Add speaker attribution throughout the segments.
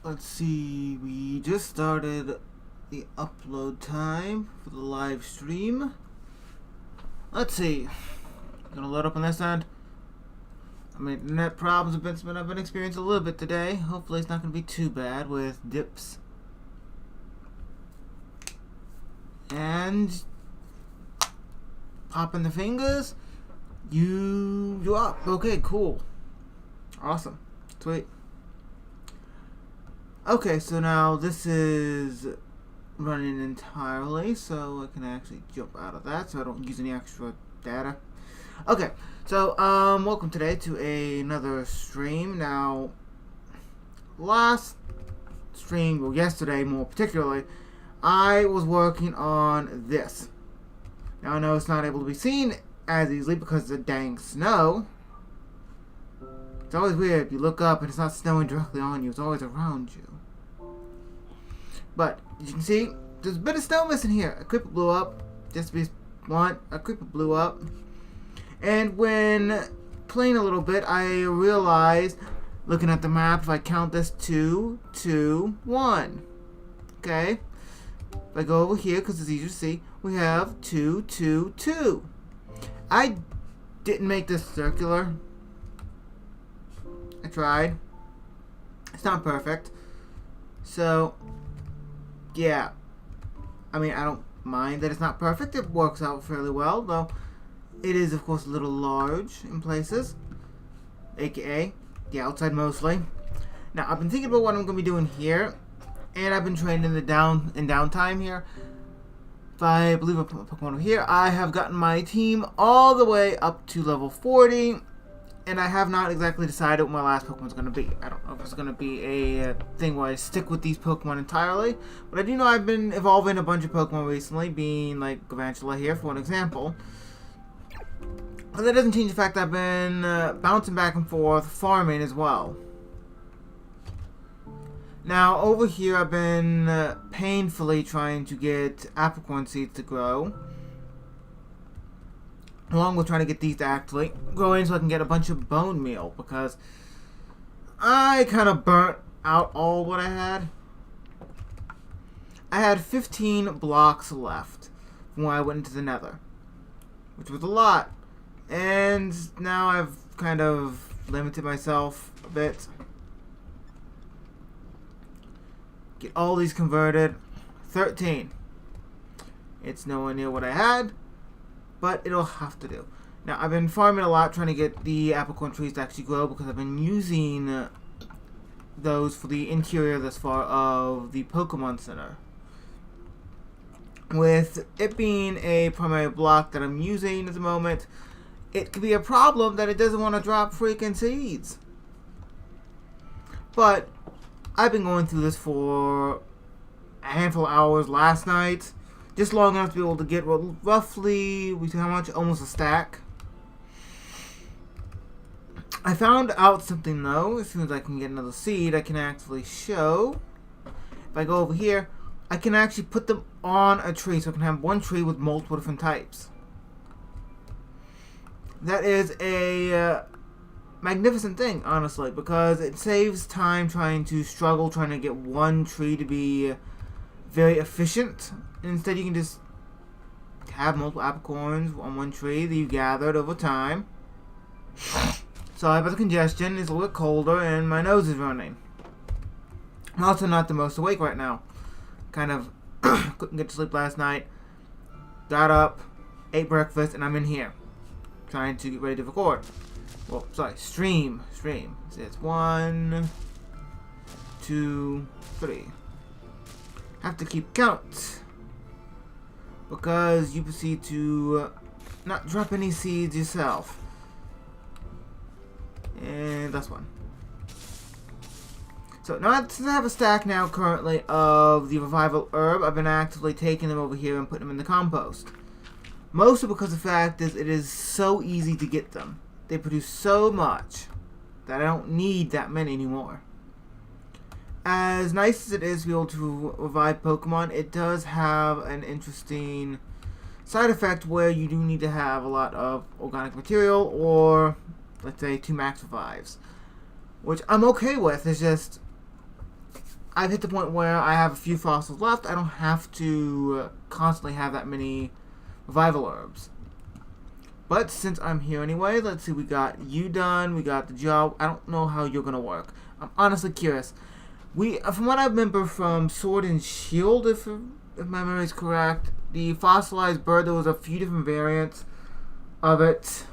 Speaker 1: Let's see, we just started the upload time for the live stream. Let's see. Gonna load up on this end. I mean, internet problems I've been experiencing a little bit today. Hopefully it's not gonna be too bad with dips. And popping the fingers. You up. Okay, cool. Awesome. Sweet. Okay, so now this is running entirely, so I can actually jump out of that so I don't use any extra data. Okay, so welcome today to another stream. Now, last stream, well yesterday more particularly, I was working on this. Now I know it's not able to be seen as easily because of the dang snow. It's always weird, you look up and it's not snowing directly on you, it's always around you. But, as you can see, there's a bit of snow missing here. A creeper blew up, just to be blunt, a creeper blew up. And when playing a little bit, I realized, looking at the map, if I count this 2, 2, 1. Okay? If I go over here, because it's easier to see, we have 2, 2, 2. I didn't make this circular. I tried. It's not perfect. So, yeah. I mean, I don't mind that it's not perfect. It works out fairly well, though it is, of course, a little large in places. AKA, the outside mostly. Now, I've been thinking about what I'm going to be doing here. And I've been trained in the downtime here. If I believe I put Pokemon over here, I have gotten my team all the way up to level 40. And I have not exactly decided what my last Pokemon is going to be. I don't know if it's going to be a thing where I stick with these Pokemon entirely. But I do know I've been evolving a bunch of Pokemon recently, being like Galvantula here, for an example. But that doesn't change the fact that I've been bouncing back and forth, farming as well. Now, over here I've been painfully trying to get apricorn seeds to grow. Along with trying to get these to actually grow in so I can get a bunch of bone meal. Because I kind of burnt out all what I had. I had 15 blocks left from when I went into the nether. Which was a lot. And now I've kind of limited myself a bit. Get all these converted. 13. It's nowhere near what I had. But it'll have to do. Now, I've been farming a lot trying to get the apricorn trees to actually grow because I've been using those for the interior thus far of the Pokemon Center. With it being a primary block that I'm using at the moment, it could be a problem that it doesn't want to drop freaking seeds. But I've been going through this for a handful of hours last night. Just long enough to be able to get roughly, we see how much? Almost a stack. I found out something though. As soon as I can get another seed, I can actually show. If I go over here, I can actually put them on a tree. So I can have one tree with multiple different types. That is a magnificent thing, honestly. Because it saves time trying to get one tree to be very efficient. Instead, you can just have multiple apricorns on one tree that you gathered over time. Sorry about the congestion. It's a little bit colder and my nose is running. I'm also not the most awake right now. Kind of couldn't get to sleep last night. Got up, ate breakfast, and I'm in here. Trying to get ready to record. Well, sorry, stream. So it's 1, 2, 3. Have to keep count. Because you proceed to not drop any seeds yourself. And that's one. So now since I have a stack now currently of the revival herb, I've been actively taking them over here and putting them in the compost. Mostly because the fact is it is so easy to get them. They produce so much that I don't need that many anymore. As nice as it is to be able to revive Pokemon, it does have an interesting side effect where you do need to have a lot of organic material or, let's say, 2 max revives. Which I'm okay with, it's just I've hit the point where I have a few fossils left. I don't have to constantly have that many revival herbs. But since I'm here anyway, let's see, we got you done, we got the job. I don't know how you're gonna work. I'm honestly curious. From what I remember from Sword and Shield, if my memory is correct, the fossilized bird, there was a few different variants of it.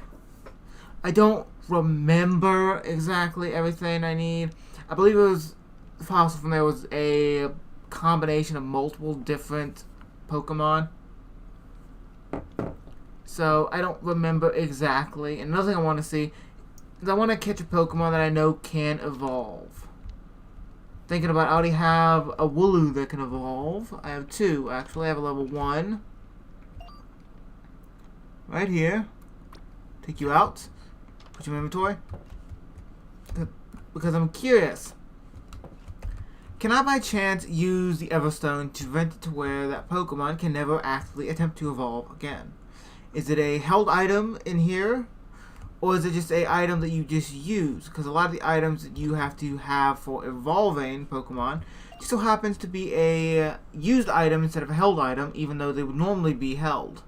Speaker 1: I don't remember exactly everything I need. I believe it was fossil from there was a combination of multiple different Pokemon. So I don't remember exactly. And another thing I want to see is I want to catch a Pokemon that I know can evolve. Thinking about, I already have a Wooloo that can evolve. I have two, actually. I have a level 1. Right here. Take you out. Put you in inventory. Because I'm curious. Can I by chance use the Everstone to prevent it to where that Pokemon can never actually attempt to evolve again? Is it a held item in here? Or is it just a item that you just use? Because a lot of the items that you have to have for evolving Pokemon just so happens to be a used item instead of a held item, even though they would normally be held.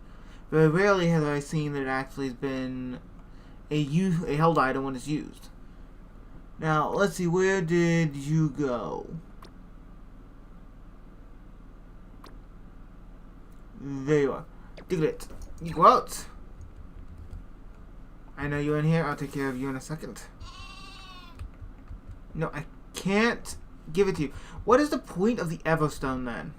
Speaker 1: Very rarely have I seen that it actually has been a held item when it's used. Now, let's see, where did you go? There you are. Diglett, you go out. I know you're in here. I'll take care of you in a second. No, I can't give it to you. What is the point of the Everstone then?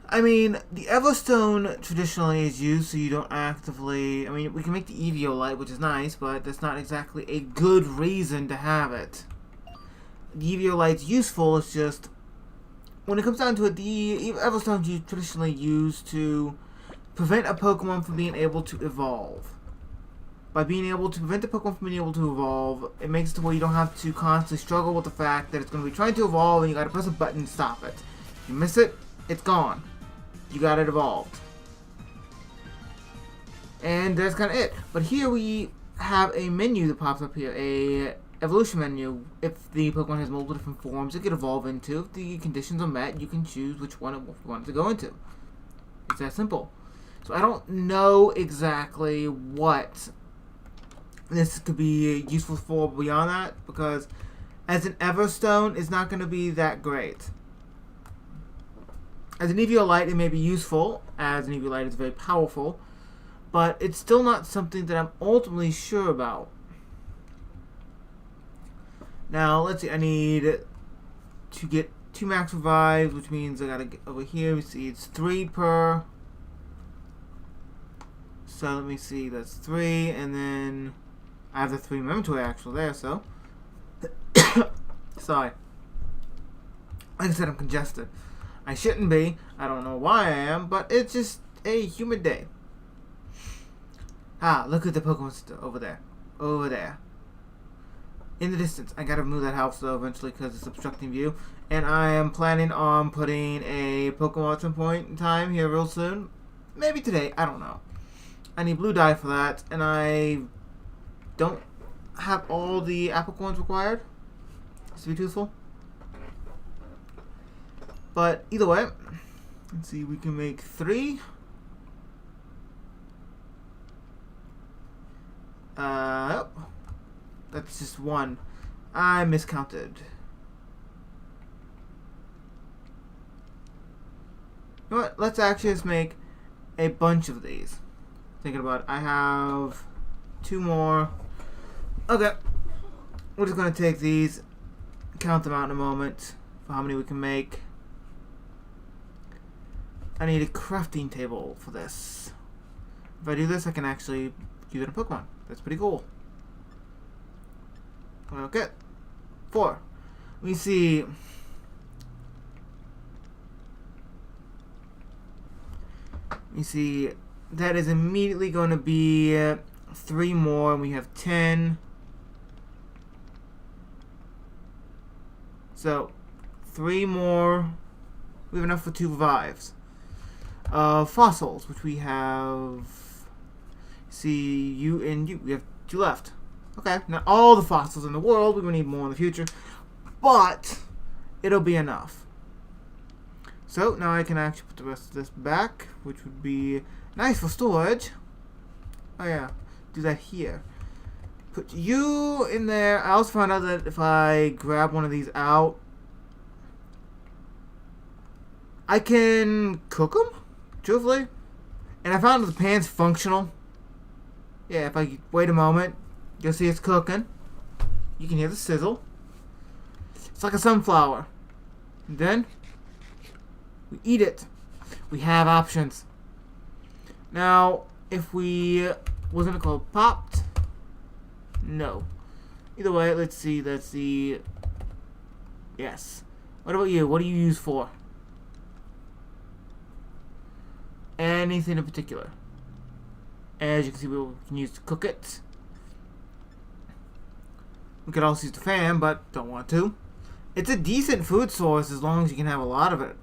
Speaker 1: I mean, the Everstone traditionally is used so you don't actively... I mean, we can make the Eviolite, which is nice, but that's not exactly a good reason to have it. The Eviolite's useful, it's just... When it comes down to it, the Everstone's traditionally used to prevent a Pokemon from being able to evolve. By being able to prevent the Pokemon from being able to evolve, it makes it to where you don't have to constantly struggle with the fact that it's going to be trying to evolve and you got to press a button to stop it. If you miss it, it's gone. You got it evolved. And that's kind of it. But here we have a menu that pops up here, a evolution menu. If the Pokemon has multiple different forms it could evolve into, if the conditions are met, you can choose which one you want it to go into. It's that simple. So I don't know exactly what this could be useful for beyond that, because as an Everstone, it's not going to be that great. As an Eviolite, it may be useful, as an Eviolite is very powerful, but it's still not something that I'm ultimately sure about. Now, let's see, I need to get 2 max revives, which means I gotta get over here. We see it's 3 per. So let me see, that's 3, and then I have the 3 inventory actually there, so. Sorry. Like I said, I'm congested. I shouldn't be. I don't know why I am, but it's just a humid day. Ah, look at the Pokemon over there. Over there. In the distance. I gotta move that house though eventually because it's obstructing view. And I am planning on putting a Pokemon at some point in time here real soon. Maybe today. I don't know. I need blue dye for that. And I don't have all the apricorns required. To be truthful. But either way, let's see, we can make 3. That's just 1. I miscounted. You know what? Let's actually just make a bunch of these. Thinking about it, I have 2 more. Okay. We're just going to take these, count them out in a moment for how many we can make. I need a crafting table for this. If I do this, I can actually use it in Pokemon. That's pretty cool. Okay. 4. Let me see. Let me see. That is immediately going to be 3 more, and we have 10. So, 3 more. We have enough for 2 revives. Fossils, which we have. See, you and you. We have 2 left. Okay, not all the fossils in the world. We're going to need more in the future. but it'll be enough. So now I can actually put the rest of this back, which would be nice for storage. Oh yeah, do that here. Put you in there. I also found out that if I grab one of these out, I can cook them, truthfully. And I found that the pan's functional. Yeah, if I wait a moment, you'll see it's cooking. You can hear the sizzle. It's like a sunflower. And then we eat it. We have options. Now, if we wasn't it called popped? No. Either way, let's see. That's the yes. What about you? What do you use for? Anything in particular? As you can see, we can use to cook it. We could also use the fan, but don't want to. It's a decent food source as long as you can have a lot of it.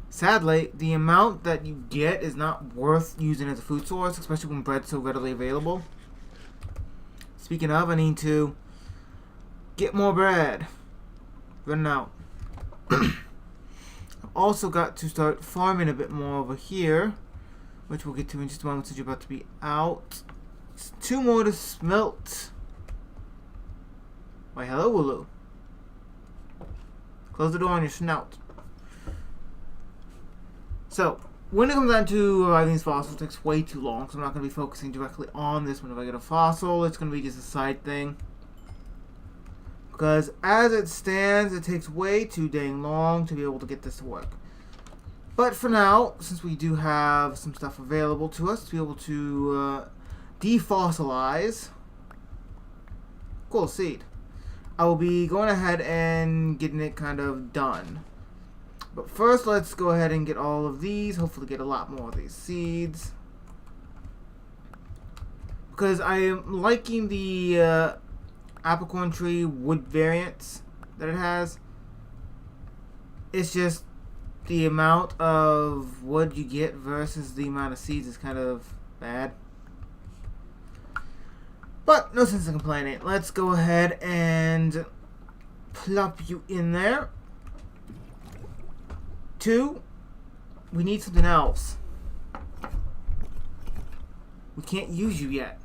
Speaker 1: Sadly, the amount that you get is not worth using as a food source, especially when bread's so readily available. Speaking of, I need to get more bread. Running out. I've also got to start farming a bit more over here, which we'll get to in just a moment since you're about to be out. It's 2 more to smelt. Why, hello, Wooloo. Close the door on your snout. So, when it comes down to arriving these fossils, it takes way too long, so I'm not going to be focusing directly on this one. If I get a fossil, it's going to be just a side thing. Because as it stands, it takes way too dang long to be able to get this to work. But for now, since we do have some stuff available to us to be able to defossilize, cool seed, I will be going ahead and getting it kind of done. But first, let's go ahead and get all of these. Hopefully get a lot more of these seeds. Because I am liking the apricorn tree wood variants that it has. It's just the amount of wood you get versus the amount of seeds is kind of bad. But no sense in complaining. Let's go ahead and plop you in there. 2, we need something else. We can't use you yet.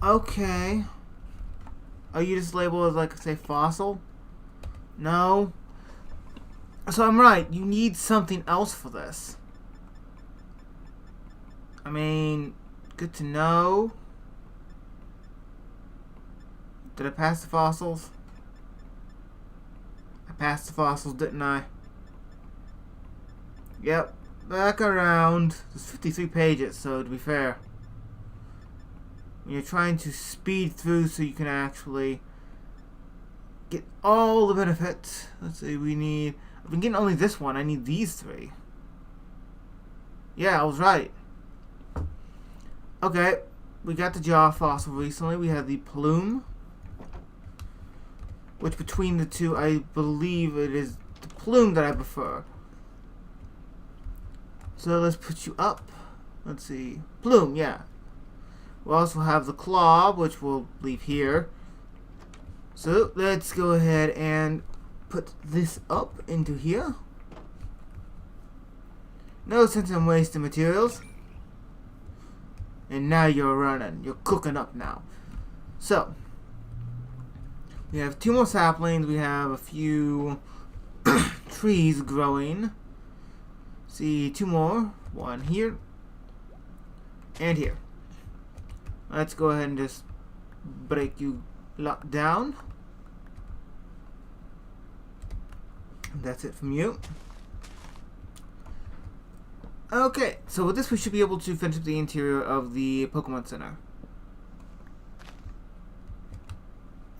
Speaker 1: Okay. Are you just labeled as, like, say, fossil? No. So I'm right. You need something else for this. I mean, good to know. Did I pass the fossils? I passed the fossils, didn't I? Yep. Back around. There's 53 pages, so to be fair, when you're trying to speed through so you can actually get all the benefits. Let's see, we need... I've been getting only this one. I need these 3. Yeah, I was right. Okay. We got the jaw fossil recently. We have the plume, which between the two, I believe it is the plume that I prefer. So let's put you up. Let's see. Plume, yeah. We also have the claw, which we'll leave here. So let's go ahead and put this up into here. No sense in wasting materials. And now you're running. You're cooking up now. So we have 2 more saplings. We have a few trees growing. See, 2 more. 1 here. And here. Let's go ahead and just break you lot down. That's it from you. Okay, so with this we should be able to finish up the interior of the Pokemon Center.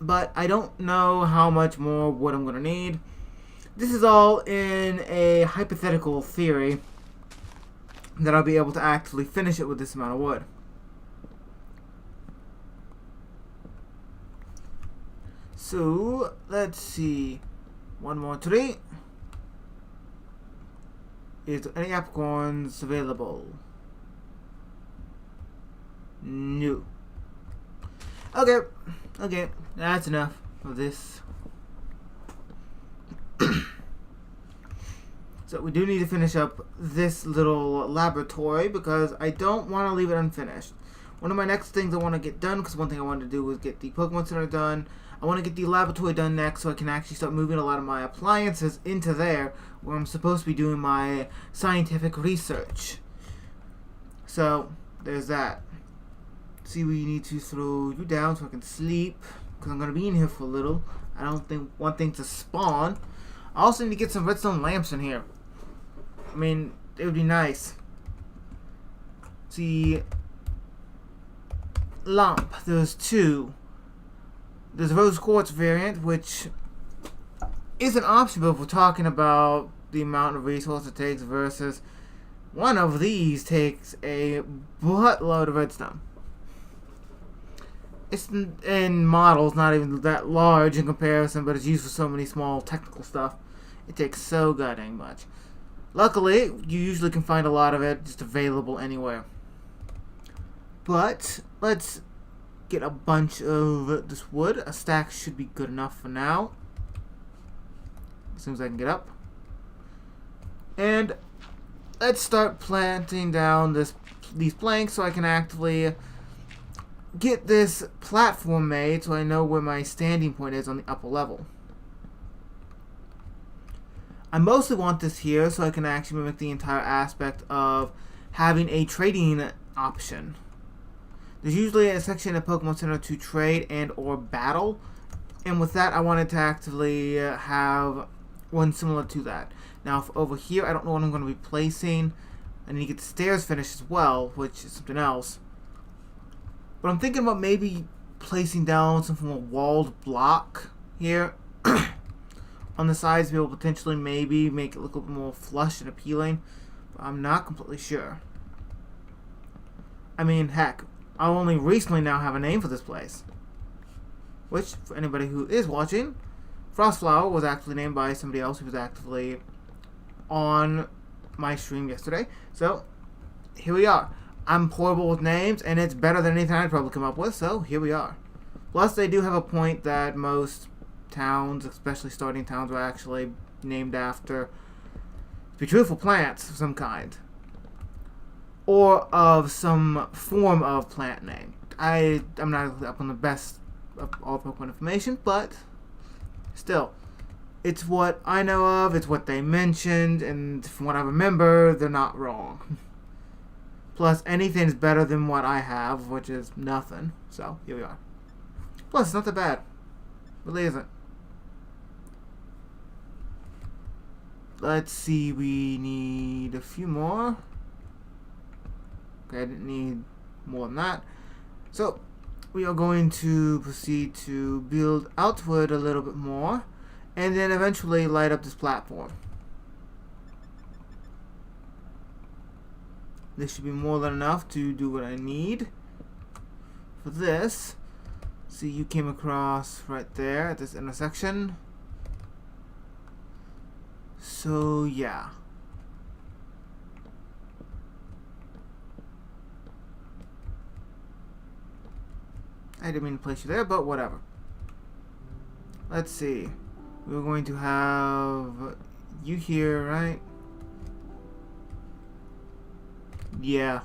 Speaker 1: But I don't know how much more wood I'm going to need. This is all in a hypothetical theory that I'll be able to actually finish it with this amount of wood. So, let's see. 1 more tree. Is there any apricorns available? No. Okay. Okay. That's enough. of this. So we do need to finish up this little laboratory because I don't want to leave it unfinished. One of my next things I want to get done, because one thing I wanted to do was get the Pokemon Center done. I want to get the laboratory done next so I can actually start moving a lot of my appliances into there where I'm supposed to be doing my scientific research. So, there's that. See, we need to throw you down so I can sleep because I'm going to be in here for a little. I don't want things to spawn. I also need to get some redstone lamps in here. I mean, it would be nice. See, lamp, there's two. There's a rose quartz variant, which isn't optional if we're talking about the amount of resources it takes versus one of these takes a buttload of redstone. It's in models not even that large in comparison, but it's used for so many small technical stuff. It takes so goddamn much. Luckily, you usually can find a lot of it just available anywhere. But let's get a bunch of this wood. A stack should be good enough for now. As soon as I can get up. And let's start planting down these planks so I can actually get this platform made so I know where my standing point is on the upper level. I mostly want this here so I can actually mimic the entire aspect of having a trading option. There's usually a section at Pokemon Center to trade and or battle, and with that I wanted to actively have one similar to that. Now over here I don't know what I'm going to be placing. I need to get the stairs finished as well, which is something else. But I'm thinking about maybe placing down some form of walled block here on the sides to be able to potentially maybe make it look a little bit more flush and appealing. But I'm not completely sure. I mean, heck, I only recently now have a name for this place. Which, for anybody who is watching, Frostflower was actually named by somebody else who was actively on my stream yesterday. So, here we are. I'm horrible with names, and it's better than anything I'd probably come up with, so here we are. Plus, they do have a point that most towns, especially starting towns, are actually named after, to be truthful, plants of some kind. Or of some form of plant name. I'm not up on the best of all Pokemon information, but still, it's what I know of, it's what they mentioned, and from what I remember, they're not wrong. Plus, anything's better than what I have, which is nothing. So, here we are. Plus, it's not that bad. Really isn't. Let's see, we need a few more. Okay, I didn't need more than that. So, we are going to proceed to build outward a little bit more, and then eventually light up this platform. This should be more than enough to do what I need. For this, see, you came across right there at this intersection. So, yeah. I didn't mean to place you there, but whatever. Let's see. We're going to have you here, right? Yeah.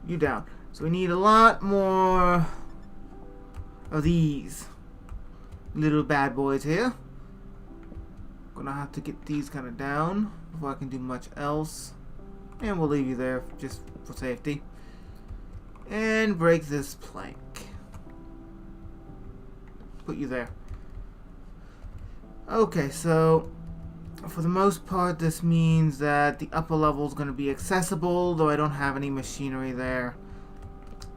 Speaker 1: You down. So we need a lot more of these little bad boys here. Gonna have to get these kind of down before I can do much else. And we'll leave you there just for safety. And break this plank. Put you there. Okay, so for the most part, this means that the upper level is going to be accessible, though I don't have any machinery there.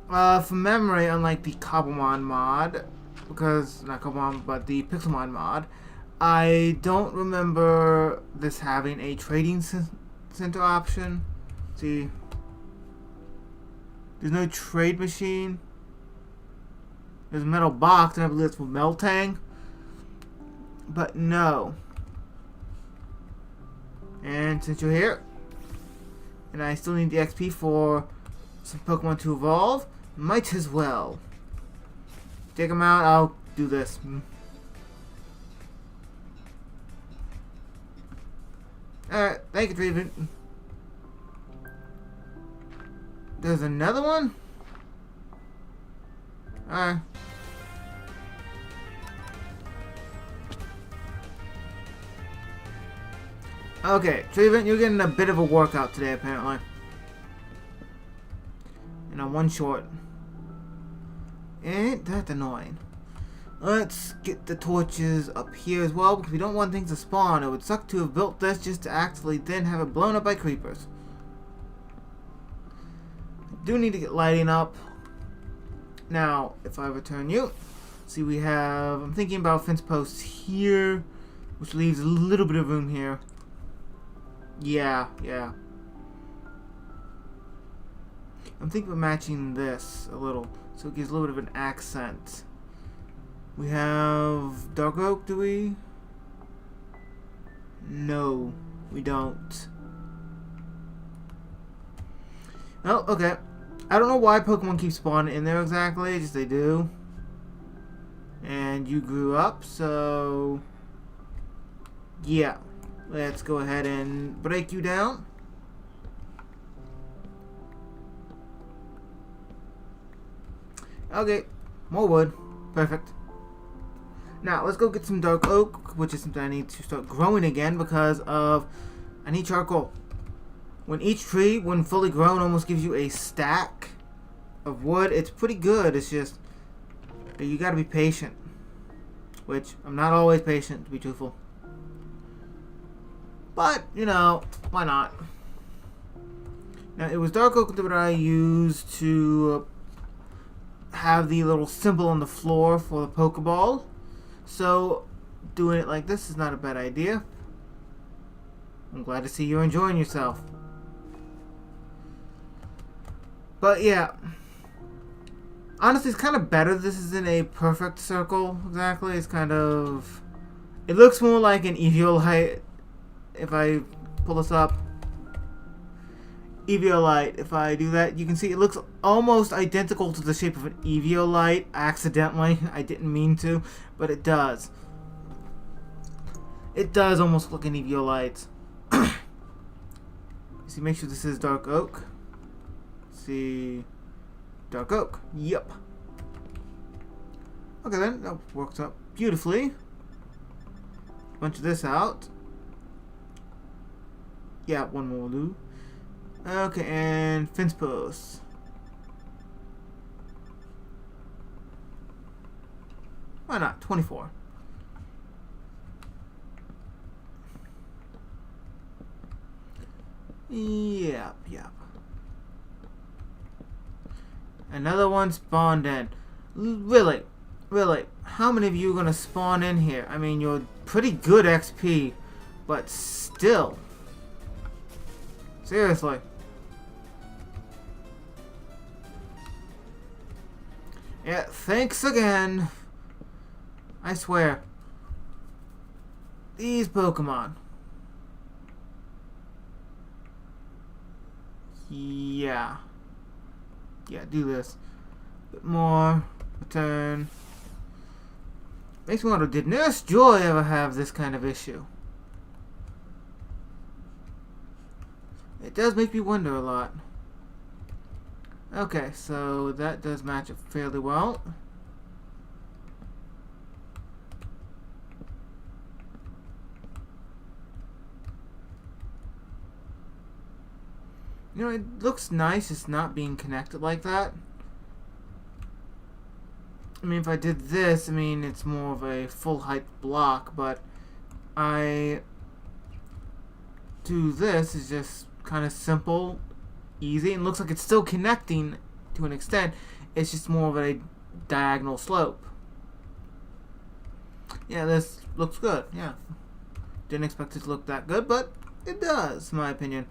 Speaker 1: From memory, unlike the Cobblemon mod, because, not Cobblemon, but the Pixelmon mod, I don't remember this having a trading center option. See, there's no trade machine. There's a metal box, and I believe it's for melting. But no. And since you're here, and I still need the XP for some Pokemon to evolve, might as well. Take them out. I'll do this. Alright, thank you, Treatment. There's another one? Alright. Okay, Treatment, you're getting a bit of a workout today, apparently. And a one short. Ain't that annoying? Let's get the torches up here as well, because we don't want things to spawn. It would suck to have built this just to actually then have it blown up by creepers. I do need to get lighting up. Now, if I return you, see we have, I'm thinking about fence posts here, which leaves a little bit of room here. Yeah. I'm thinking of matching this a little, so it gives a little bit of an accent. We have dark oak, do we? No, we don't. Oh, okay. I don't know why Pokemon keep spawning in there exactly, just they do. And you grew up, so yeah. Let's go ahead and break you down. Okay, more wood. Perfect. Now, let's go get some dark oak, which is something I need to start growing again because of I need charcoal. When each tree, when fully grown, almost gives you a stack of wood, it's pretty good. It's just you gotta be patient, which I'm not always patient, to be truthful. But, you know, why not? Now, it was dark oak that I used to have the little symbol on the floor for the Pokeball. So, doing it like this is not a bad idea. I'm glad to see you're enjoying yourself. But yeah, honestly, it's kind of better this isn't a perfect circle exactly. It's kind of, it looks more like an eviolite. If I pull this up, eviolite, if I do that, you can see it looks almost identical to the shape of an eviolite accidentally. I didn't mean to, but it does. It does almost look an eviolite. See, make sure this is dark oak. See, dark oak. Yep. Okay then, that works out beautifully. Bunch of this out. Yeah, one more will do. Okay, and fence posts. Why not? 24. Yep. Another one spawned in. Really? How many of you are gonna spawn in here? I mean, you're pretty good XP, but still. Seriously. Yeah, thanks again. I swear. These Pokemon. Yeah, do this. Bit more. Return. Makes me wonder, did Nurse Joy ever have this kind of issue? It does make me wonder a lot. Okay, so that does match up fairly well. You know, it looks nice just not being connected like that. I mean, if I did this, I mean, it's more of a full height block, but I do this is just kind of simple, easy, and looks like it's still connecting to an extent. It's just more of a diagonal slope. Yeah, this looks good. Yeah, didn't expect it to look that good, but it does, in my opinion.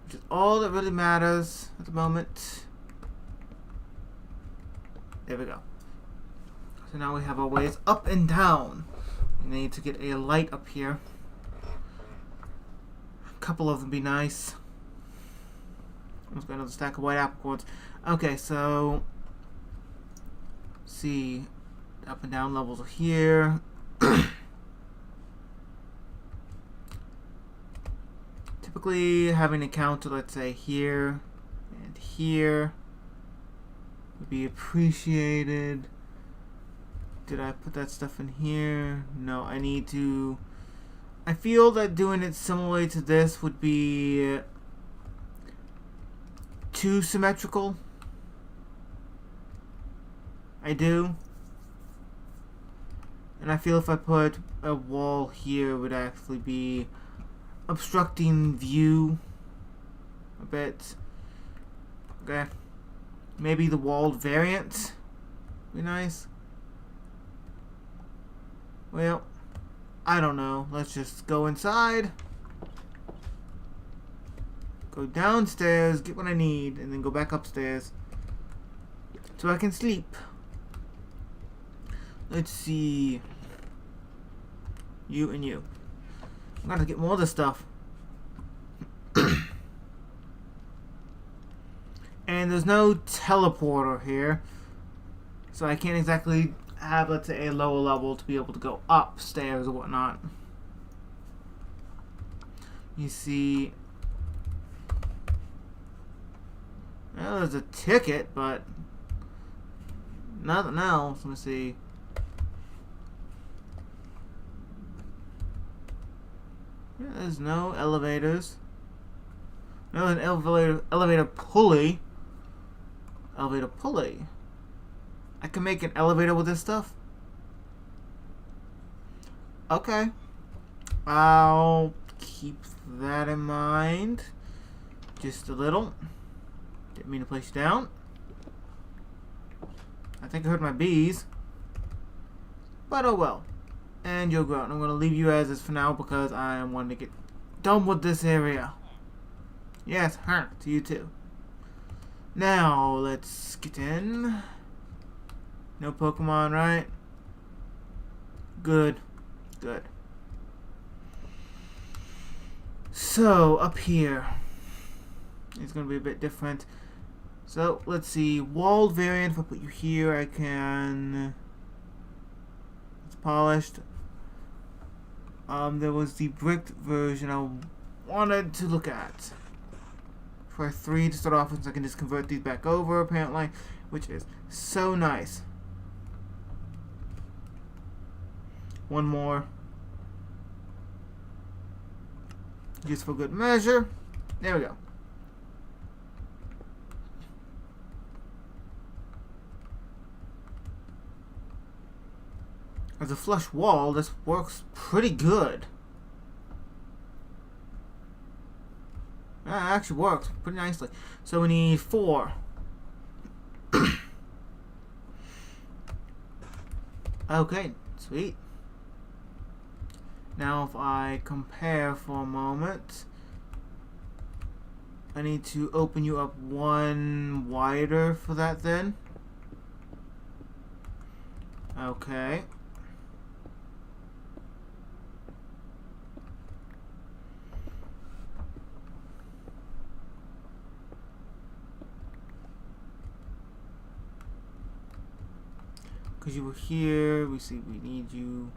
Speaker 1: Which is all that really matters at the moment. There we go. So now we have our ways up and down. We need to get a light up here. A couple of them be nice. Almost got another stack of white apple quartz. Okay, so see, up and down levels are here. Typically having a counter, let's say here and here, would be appreciated. Did I put that stuff in here? No, I need to... I feel that doing it similarly to this would be too symmetrical. I do. And I feel if I put a wall here, it would actually be obstructing view a bit. Okay. Maybe the walled variant would be nice. Well, I don't know. Let's just go inside. Go downstairs, get what I need, and then go back upstairs so I can sleep. Let's see. You and you. I'm gonna get more of this stuff. And there's no teleporter here, so I can't exactly have, let's say, a lower level to be able to go upstairs or whatnot. You see, well, there's a ticket, but nothing else. Let me see. Yeah, there's no elevators. No, an elevator pulley. Elevator pulley. I can make an elevator with this stuff? Okay. I'll keep that in mind. Just a little. Didn't mean to place you down. I think I heard my bees. But oh well. And you'll go out. I'm going to leave you as is for now because I am wanting to get done with this area. Yes, to you too. Now, let's get in. No Pokemon, right? Good. Good. So, up here. It's going to be a bit different. So, let's see. Walled variant. If I put you here, I can... It's polished. There was the bricked version I wanted to look at. For 3 to start off with, so I can just convert these back over, apparently. Which is so nice. One more. Just for good measure. There we go. As a flush wall, this works pretty good. It actually works pretty nicely. So we need 4. Okay, sweet. Now if I compare for a moment, I need to open you up 1 wider for that then. Okay. Because you were here, we see we need you.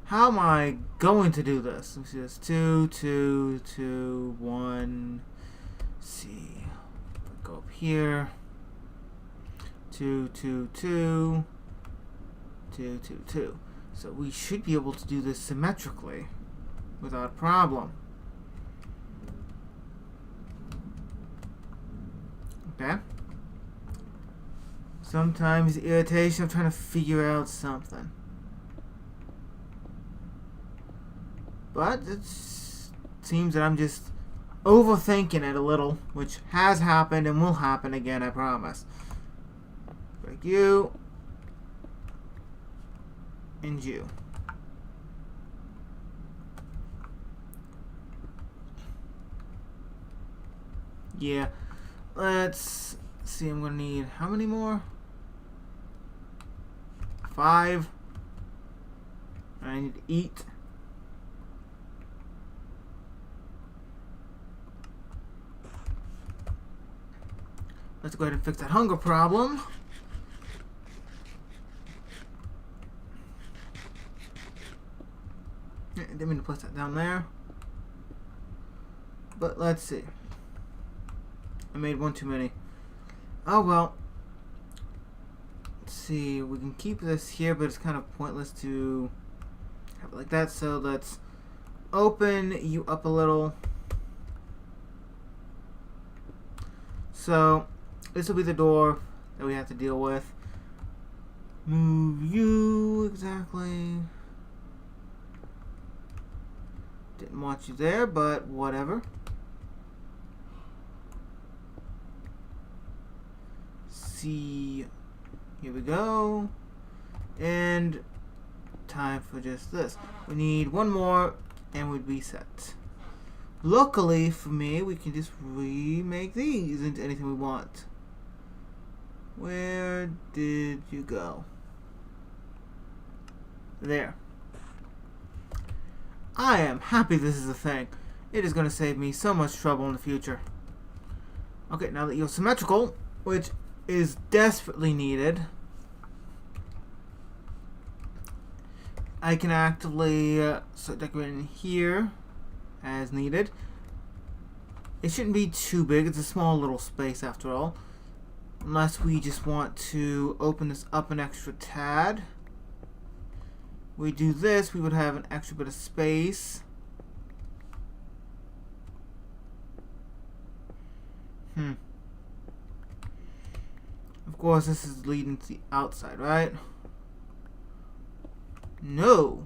Speaker 1: How am I going to do this? Let me see this. 2, 2, 2, 1. Let's see. Go up here. 2, 2, 2. 2, 2, 2. So we should be able to do this symmetrically without a problem. Okay. Sometimes the irritation of trying to figure out something. But it seems that I'm just overthinking it a little, which has happened and will happen again, I promise. Like you. And you. Yeah. Let's see, I'm gonna need how many more? 5. I need to eat. Let's go ahead and fix that hunger problem. didn't mean to place that down there. But let's see. I made one too many. Oh well. Let's see. We can keep this here, but it's kind of pointless to have it like that. So let's open you up a little. So this will be the door that we have to deal with. Move you exactly. Didn't want you there, but whatever. See, here we go. And time for just this. We need one more and we'd be set. Luckily for me, we can just remake these into anything we want. Where did you go? There. I am happy this is a thing. It is going to save me so much trouble in the future. Okay, now that you're symmetrical, which is desperately needed, I can actively start decorating here as needed. It shouldn't be too big. It's a small little space after all. Unless we just want to open this up an extra tad. We do this, we would have an extra bit of space. Of course, this is leading to the outside, right? No.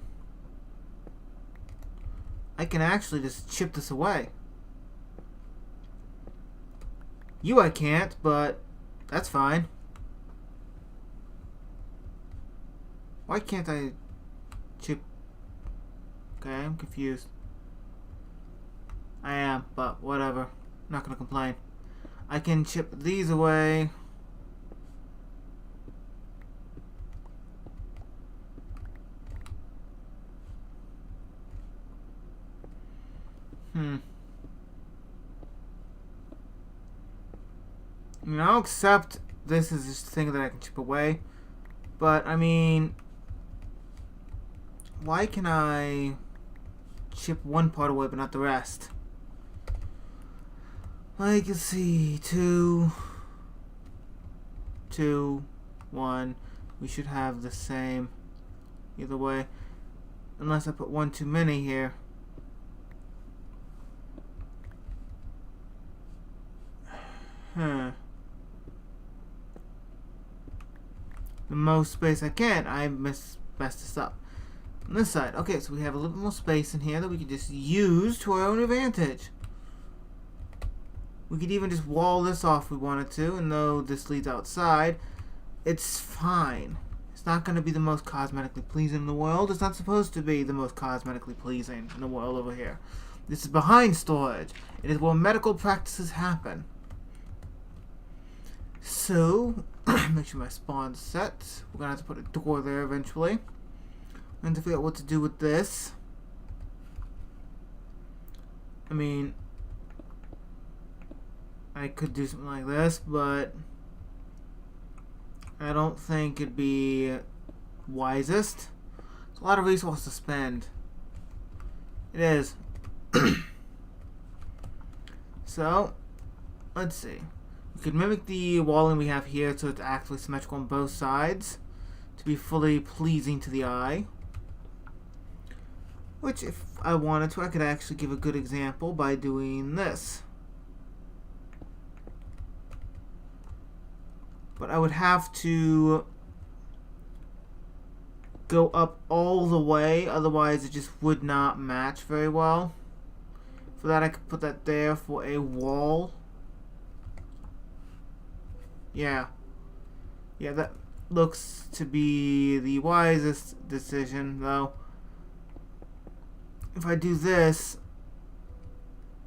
Speaker 1: I can actually just chip this away. You I can't, but that's fine. Why can't I chip? Okay, I'm confused. I am, but whatever. I'm not gonna complain. I can chip these away. I mean, I'll accept this is just a thing that I can chip away. But, I mean, why can I chip one part away but not the rest? Like, let's see, 2, 1. We should have the same either way. Unless I put one too many here. The most space I can. I messed this up. On this side. Okay, so we have a little bit more space in here that we can just use to our own advantage. We could even just wall this off if we wanted to, and though this leads outside, it's fine. It's not going to be the most cosmetically pleasing in the world. It's not supposed to be the most cosmetically pleasing in the world over here. This is behind storage. It is where medical practices happen. So, make sure my spawn's set. We're going to have to put a door there eventually. I have to figure out what to do with this. I mean, I could do something like this, but I don't think it'd be wisest. It's a lot of resources to spend. It is. So, let's see. We could mimic the walling we have here so it's actually symmetrical on both sides to be fully pleasing to the eye. Which, if I wanted to, I could actually give a good example by doing this. But I would have to go up all the way, otherwise it just would not match very well. For that, I could put that there for a wall. Yeah, that looks to be the wisest decision, though. If I do this,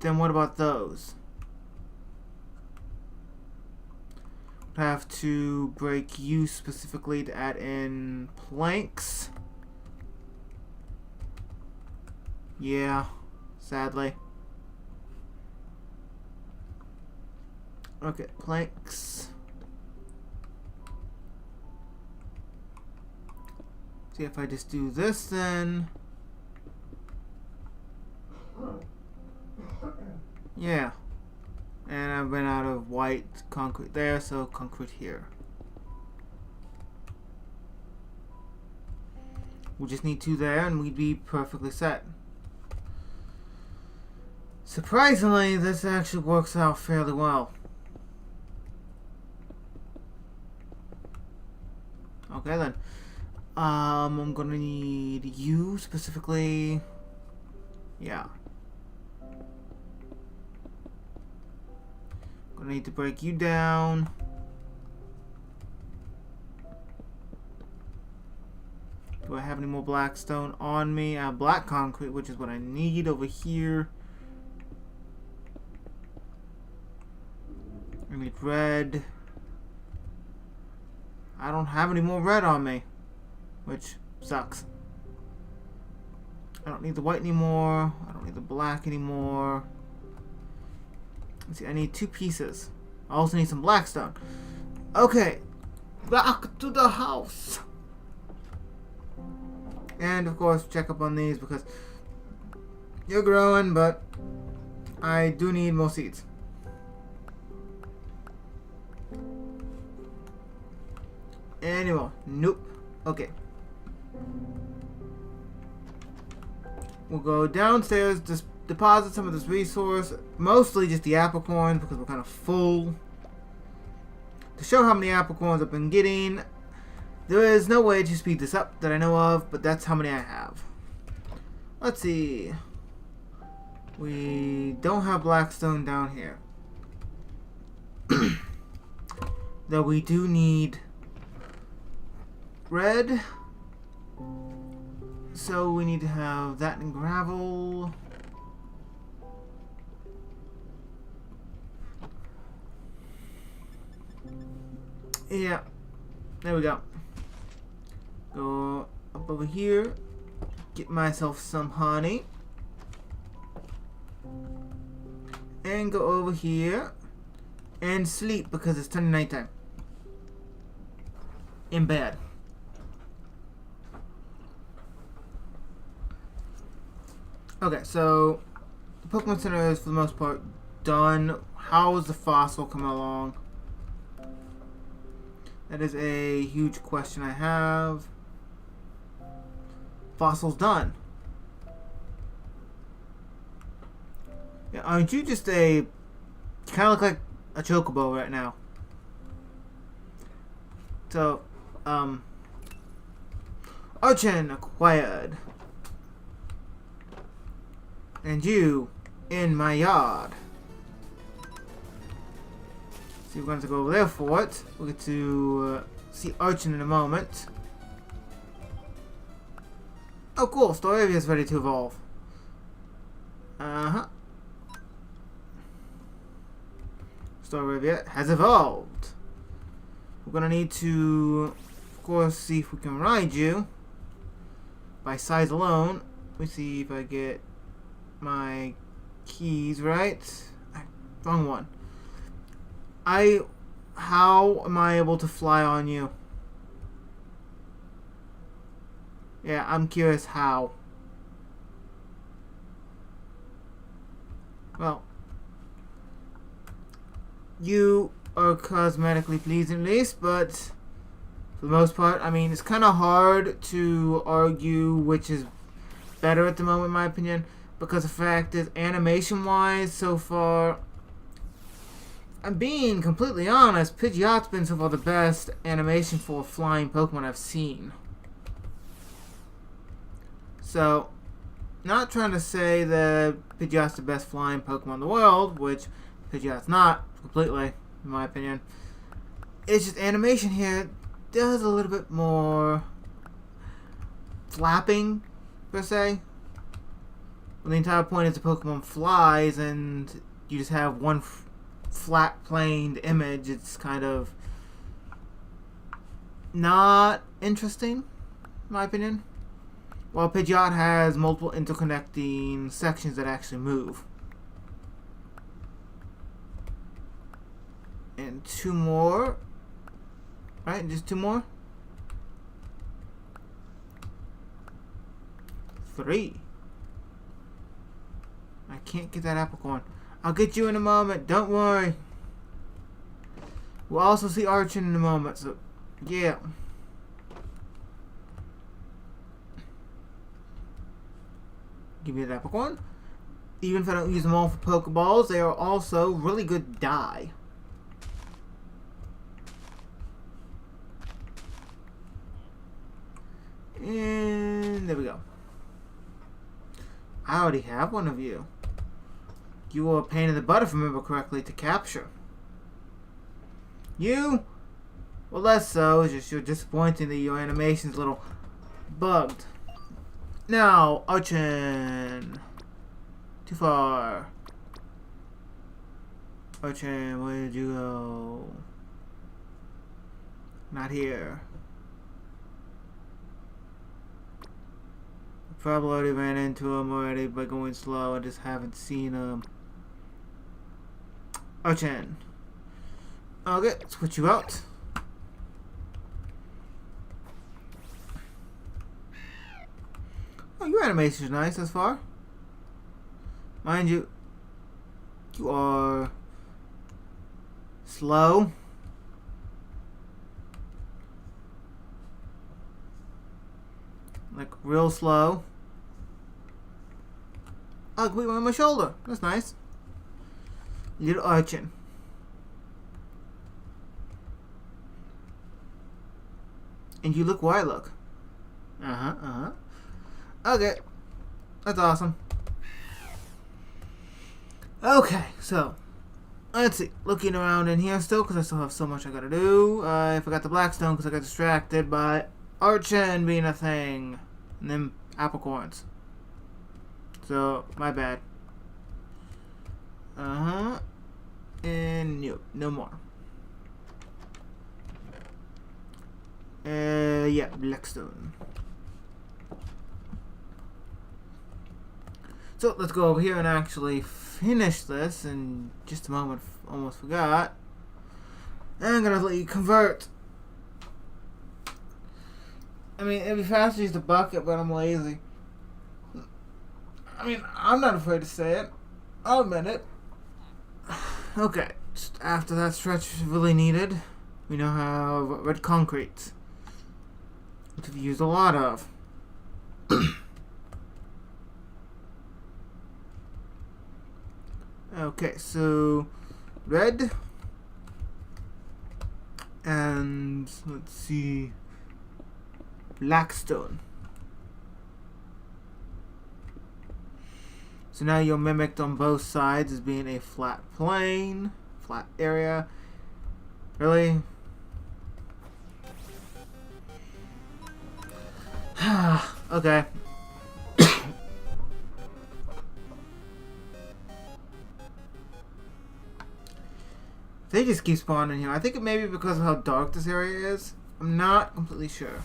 Speaker 1: then what about those? I have to break you specifically to add in planks. Yeah, sadly. Okay, planks. See if I just do this then. Yeah. And I've run out of white concrete there, so concrete here. We just need 2 there and we'd be perfectly set. Surprisingly, this actually works out fairly well. Okay then. I'm gonna need you specifically. Yeah. Gonna need to break you down. Do I have any more black stone on me? I have black concrete, which is what I need over here. I need red. I don't have any more red on me, which sucks. I don't need the white anymore. I don't need the black anymore. Let's see, I need 2 pieces. I also need some black stone. Okay, back to the house. And of course, check up on these because you're growing, but I do need more seeds. Anymore? Nope. Okay. We'll go downstairs, just deposit some of this resource, mostly just the apricorns because we're kind of full. To show how many apricorns I've been getting, there is no way to speed this up that I know of, but that's how many I have. Let's see. We don't have blackstone down here. Though we do need red. So we need to have that in gravel. Yeah. There we go. Go up over here. Get myself some honey. And go over here. And sleep because it's turning nighttime. In bed. Okay, so the Pokemon Center is for the most part done. How is the fossil coming along? That is a huge question I have. Fossil's done. Yeah, aren't you just a... You kind of look like a chocobo right now. So, Archon acquired. And you in my yard. So we're going to go over there for it. We'll get to see Archon in a moment. Oh cool, Storavia is ready to evolve. Uh-huh. Storavia has evolved. We're going to need to, of course, see if we can ride you. By size alone. Let me see if I get my keys right. Wrong one. How am I able to fly on you? Yeah, I'm curious how. Well, you are cosmetically pleasing at least, but for the most part, I mean, it's kind of hard to argue which is better at the moment, in my opinion, because the fact is, animation-wise, so far, I'm being completely honest, Pidgeot's been so far the best animation for a flying Pokemon I've seen. So, not trying to say that Pidgeot's the best flying Pokemon in the world, which Pidgeot's not, completely, in my opinion. It's just animation here does a little bit more flapping, per se. Well, the entire point is the Pokemon flies and you just have one flat planed image. It's kind of not interesting, in my opinion. While Pidgeot has multiple interconnecting sections that actually move. And 2 more. Right, just 2 more. 3. I can't get that apricorn. I'll get you in a moment. Don't worry. We'll also see Archon in a moment. So, yeah. Give me that Pokemon. Even if I don't use them all for Pokeballs, they are also really good dye. And there we go. I already have one of you. You were a pain in the butt, if I remember correctly, to capture. You? Well, less so. It's just you're disappointing that your animation's a little bugged. Now, Archon. Too far. Archon, where did you go? Not here. Probably already ran into him already by going slow. I just haven't seen him. Archon. Okay, switch you out. Oh, your animation is nice as far. Mind you, you are slow. Like real slow. Oh, wait, on my shoulder. That's nice. Little Archon. And you look where I look. Okay. That's awesome. Okay, so. Let's see. Looking around in here still, because I still have so much I gotta do. I forgot the Blackstone because I got distracted by Archon being a thing. And then apricorns. So, my bad. And no more. Yeah, Blackstone. So, let's go over here and actually finish this in just a moment. Almost forgot. I'm gonna let you convert. I mean, it'd be faster to use the bucket, but I'm lazy. I mean, I'm not afraid to say it. I'll admit it. Okay, just after that stretch is really needed, we now have red concrete, which we've used a lot of. Okay, so red, and let's see, Blackstone. So now you're mimicked on both sides as being a flat plane, flat area. Really? Okay. They just keep spawning here. I think it may be because of how dark this area is. I'm not completely sure.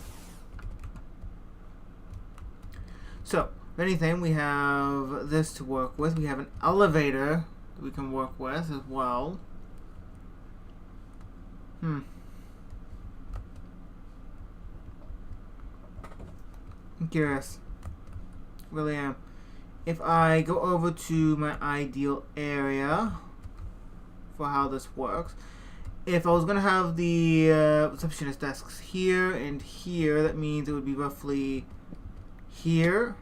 Speaker 1: So, if anything, we have this to work with. We have an elevator that we can work with as well. I'm curious. Really am. If I go over to my ideal area for how this works, if I was going to have the receptionist desks here and here, that means it would be roughly here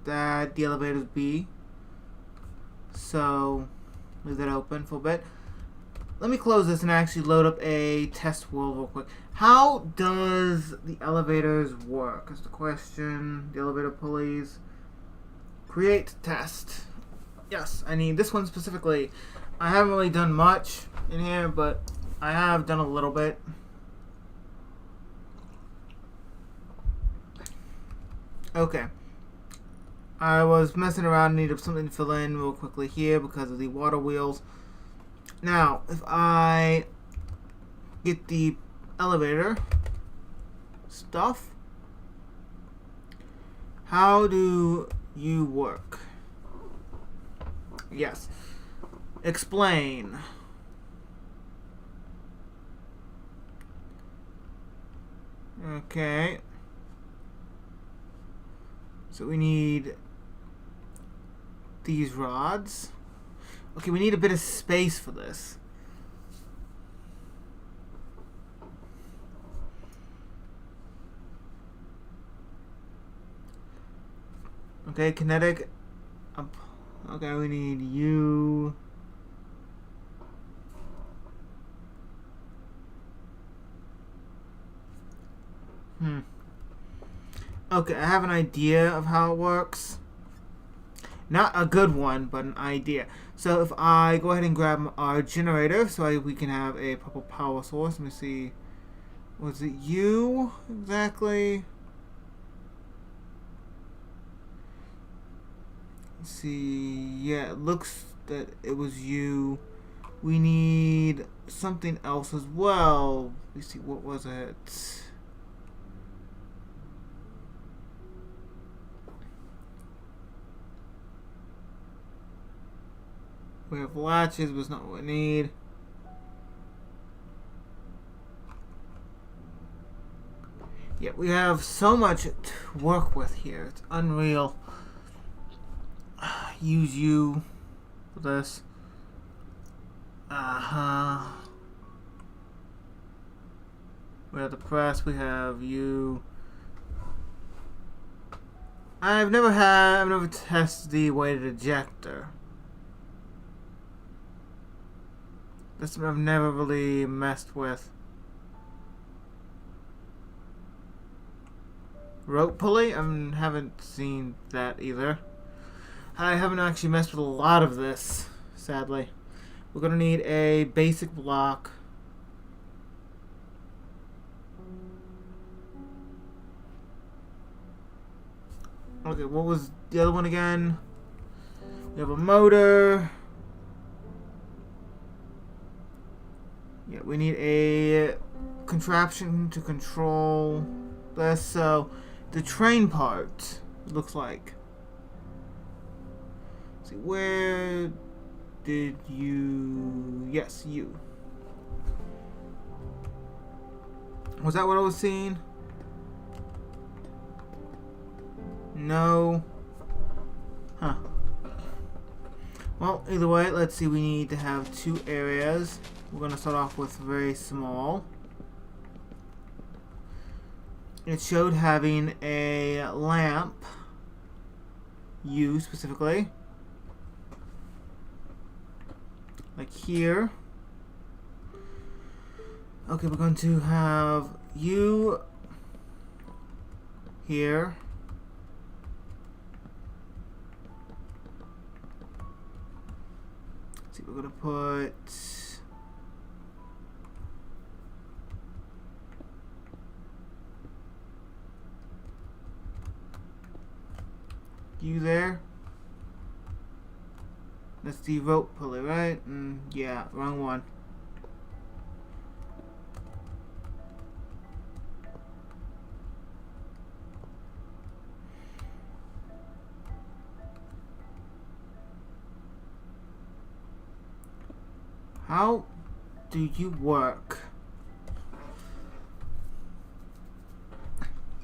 Speaker 1: that the elevators be. So leave that open for a bit. Let me close this and actually load up a test world real quick. How does the elevators work is the question. The elevator pulleys. Create test. Yes, I need this one specifically. I haven't really done much in here, but I have done a little bit. Okay. I was messing around and needed something to fill in real quickly here because of the water wheels. Now, if I get the elevator stuff, how do you work? Yes. Explain. Okay. So we need these rods. Okay, we need a bit of space for this. Okay, kinetic. Okay, we need you. Okay, I have an idea of how it works. Not a good one, but an idea. So if I go ahead and grab our generator so we can have a proper power source. Let me see. Was it you exactly? Let's see. Yeah, it looks that it was you. We need something else as well. Let me see, what was it? We have latches, but it's not what we need. Yeah, we have so much to work with here. It's unreal. Use you for this. We have the press. We have you. I've never tested the weighted ejector. This I've never really messed with. Rope pulley? I haven't seen that either. I haven't actually messed with a lot of this, sadly. We're gonna need a basic block. Okay, what was the other one again? We have a motor. Yeah, we need a contraption to control this. So, the train part, it looks like. Let's see, where did you... Yes, you. Was that what I was seeing? No. Huh. Well, either way, let's see. We need to have 2 areas. We're going to start off with very small. It showed having a lamp. You specifically. Like here. Okay, we're going to have you here. Let's see, we're going to put... you there. That's the rope pulley, right? Yeah, wrong one. How do you work?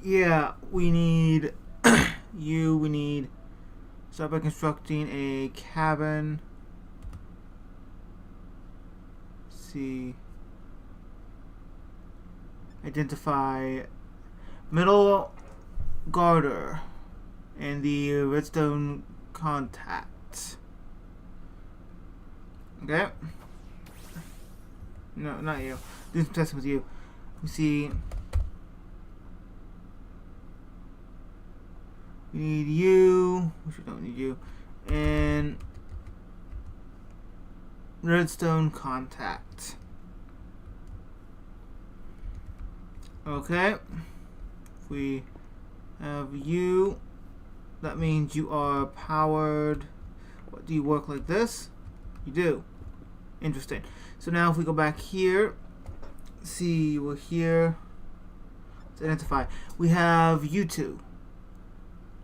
Speaker 1: Yeah, we need you. We need start by constructing a cabin. Let's see. Identify middle garter and the redstone contact. Okay. No, not you. Do some testing with you. We see. We need you, which we don't need you, and redstone contact. Okay. If we have you, that means you are powered. What, do you work like this? You do. Interesting. So now if we go back here, see, we're here. Let's identify. We have you two.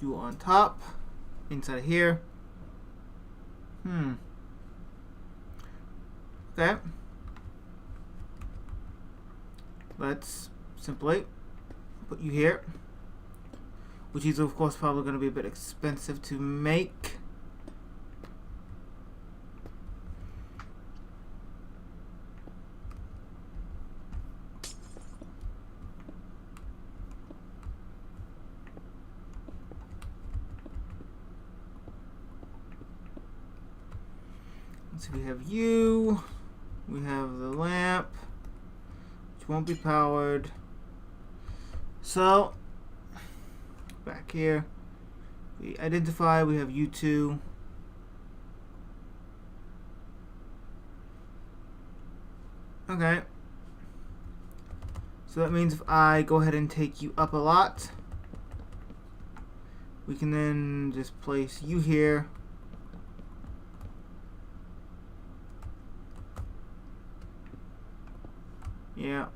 Speaker 1: You on top, inside here. Okay. Let's simply put you here, which is of course probably going to be a bit expensive to make. So we have you. We have the lamp, which won't be powered. So, back here, we identify, we have you two. Okay. So that means if I go ahead and take you up a lot, we can then just place you here. Yeah.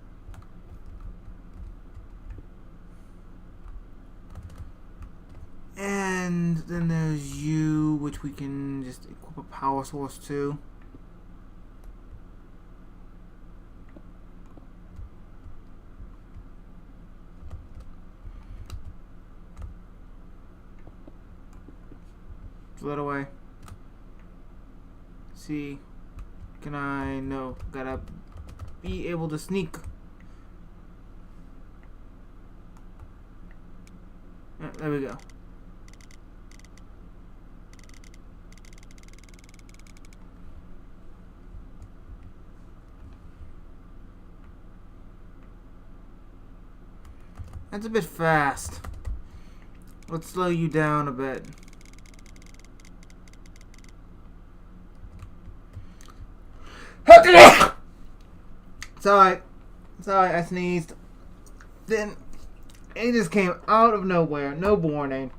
Speaker 1: And then there's you, which we can just equip a power source to. Throw that away. See, can I? No, gotta be able to sneak. Yeah, there we go. That's a bit fast. Let's slow you down a bit. Sorry, I sneezed. Then it just came out of nowhere, no warning.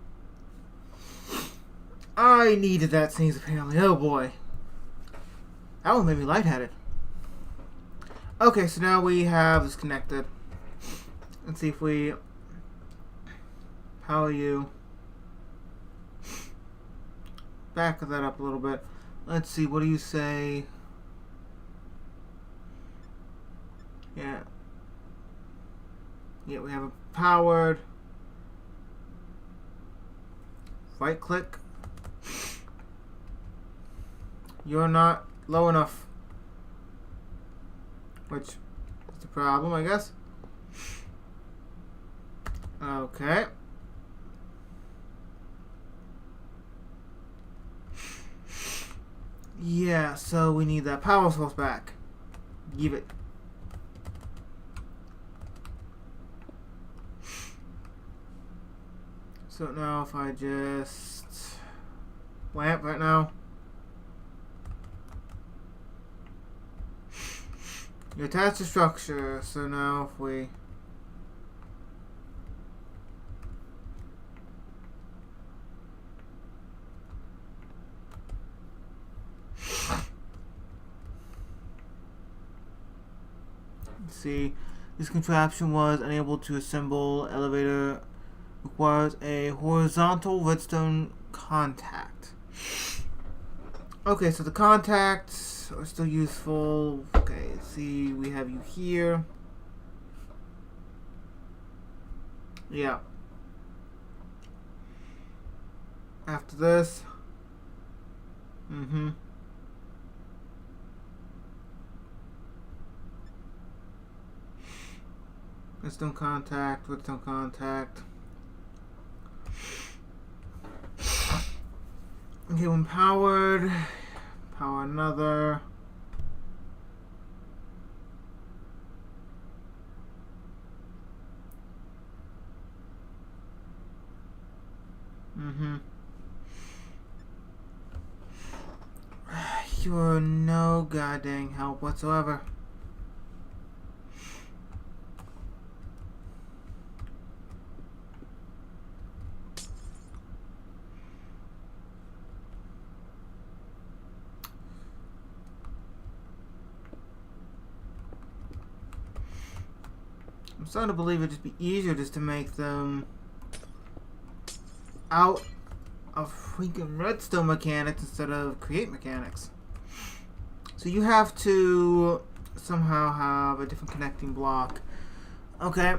Speaker 1: I needed that sneeze apparently. Oh boy, that one made me lightheaded. Okay, so now we have this connected. Let's see if we power you. Back that up a little bit. Let's see. What do you say? Yeah. Yeah, we have it powered. Right click. You're not low enough. Which is the problem, I guess. Okay. Yeah, so we need that power source back. Give it. So now if I just lamp right now. You attach the structure, so now if we see, this contraption was unable to assemble. Elevator requires a horizontal redstone contact. Okay, so the contacts are still useful. Okay, see, we have you here. Yeah. After this. Redstone contact, redstone contact. Okay, when powered, power another. You're no goddamn help whatsoever. I'm starting to believe it'd just be easier just to make them out of freaking redstone mechanics instead of create mechanics. So you have to somehow have a different connecting block. Okay.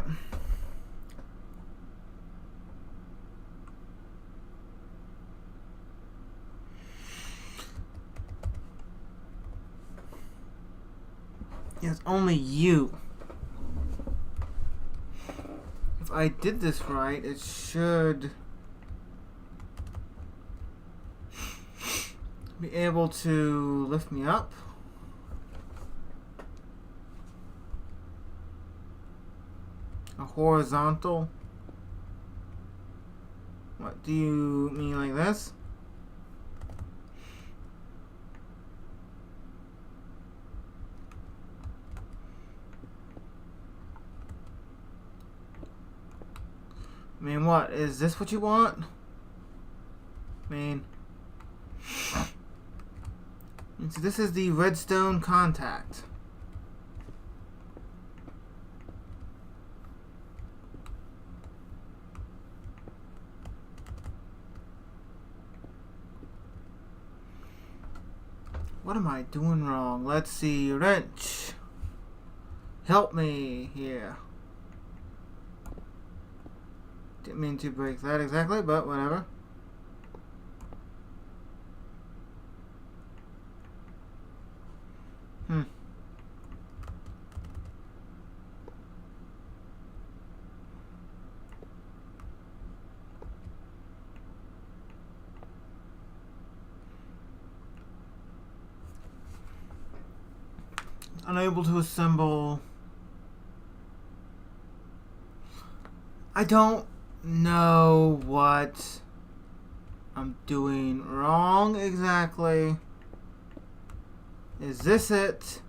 Speaker 1: Yes, only you. If I did this right, it should be able to lift me up. A horizontal. What do you mean, like this? I mean, what? Is this what you want? I mean, so this is the redstone contact. What am I doing wrong? Let's see. Wrench. Help me here. Didn't mean to break that exactly, but whatever. Unable to assemble. I don't know what I'm doing wrong exactly. Is this it?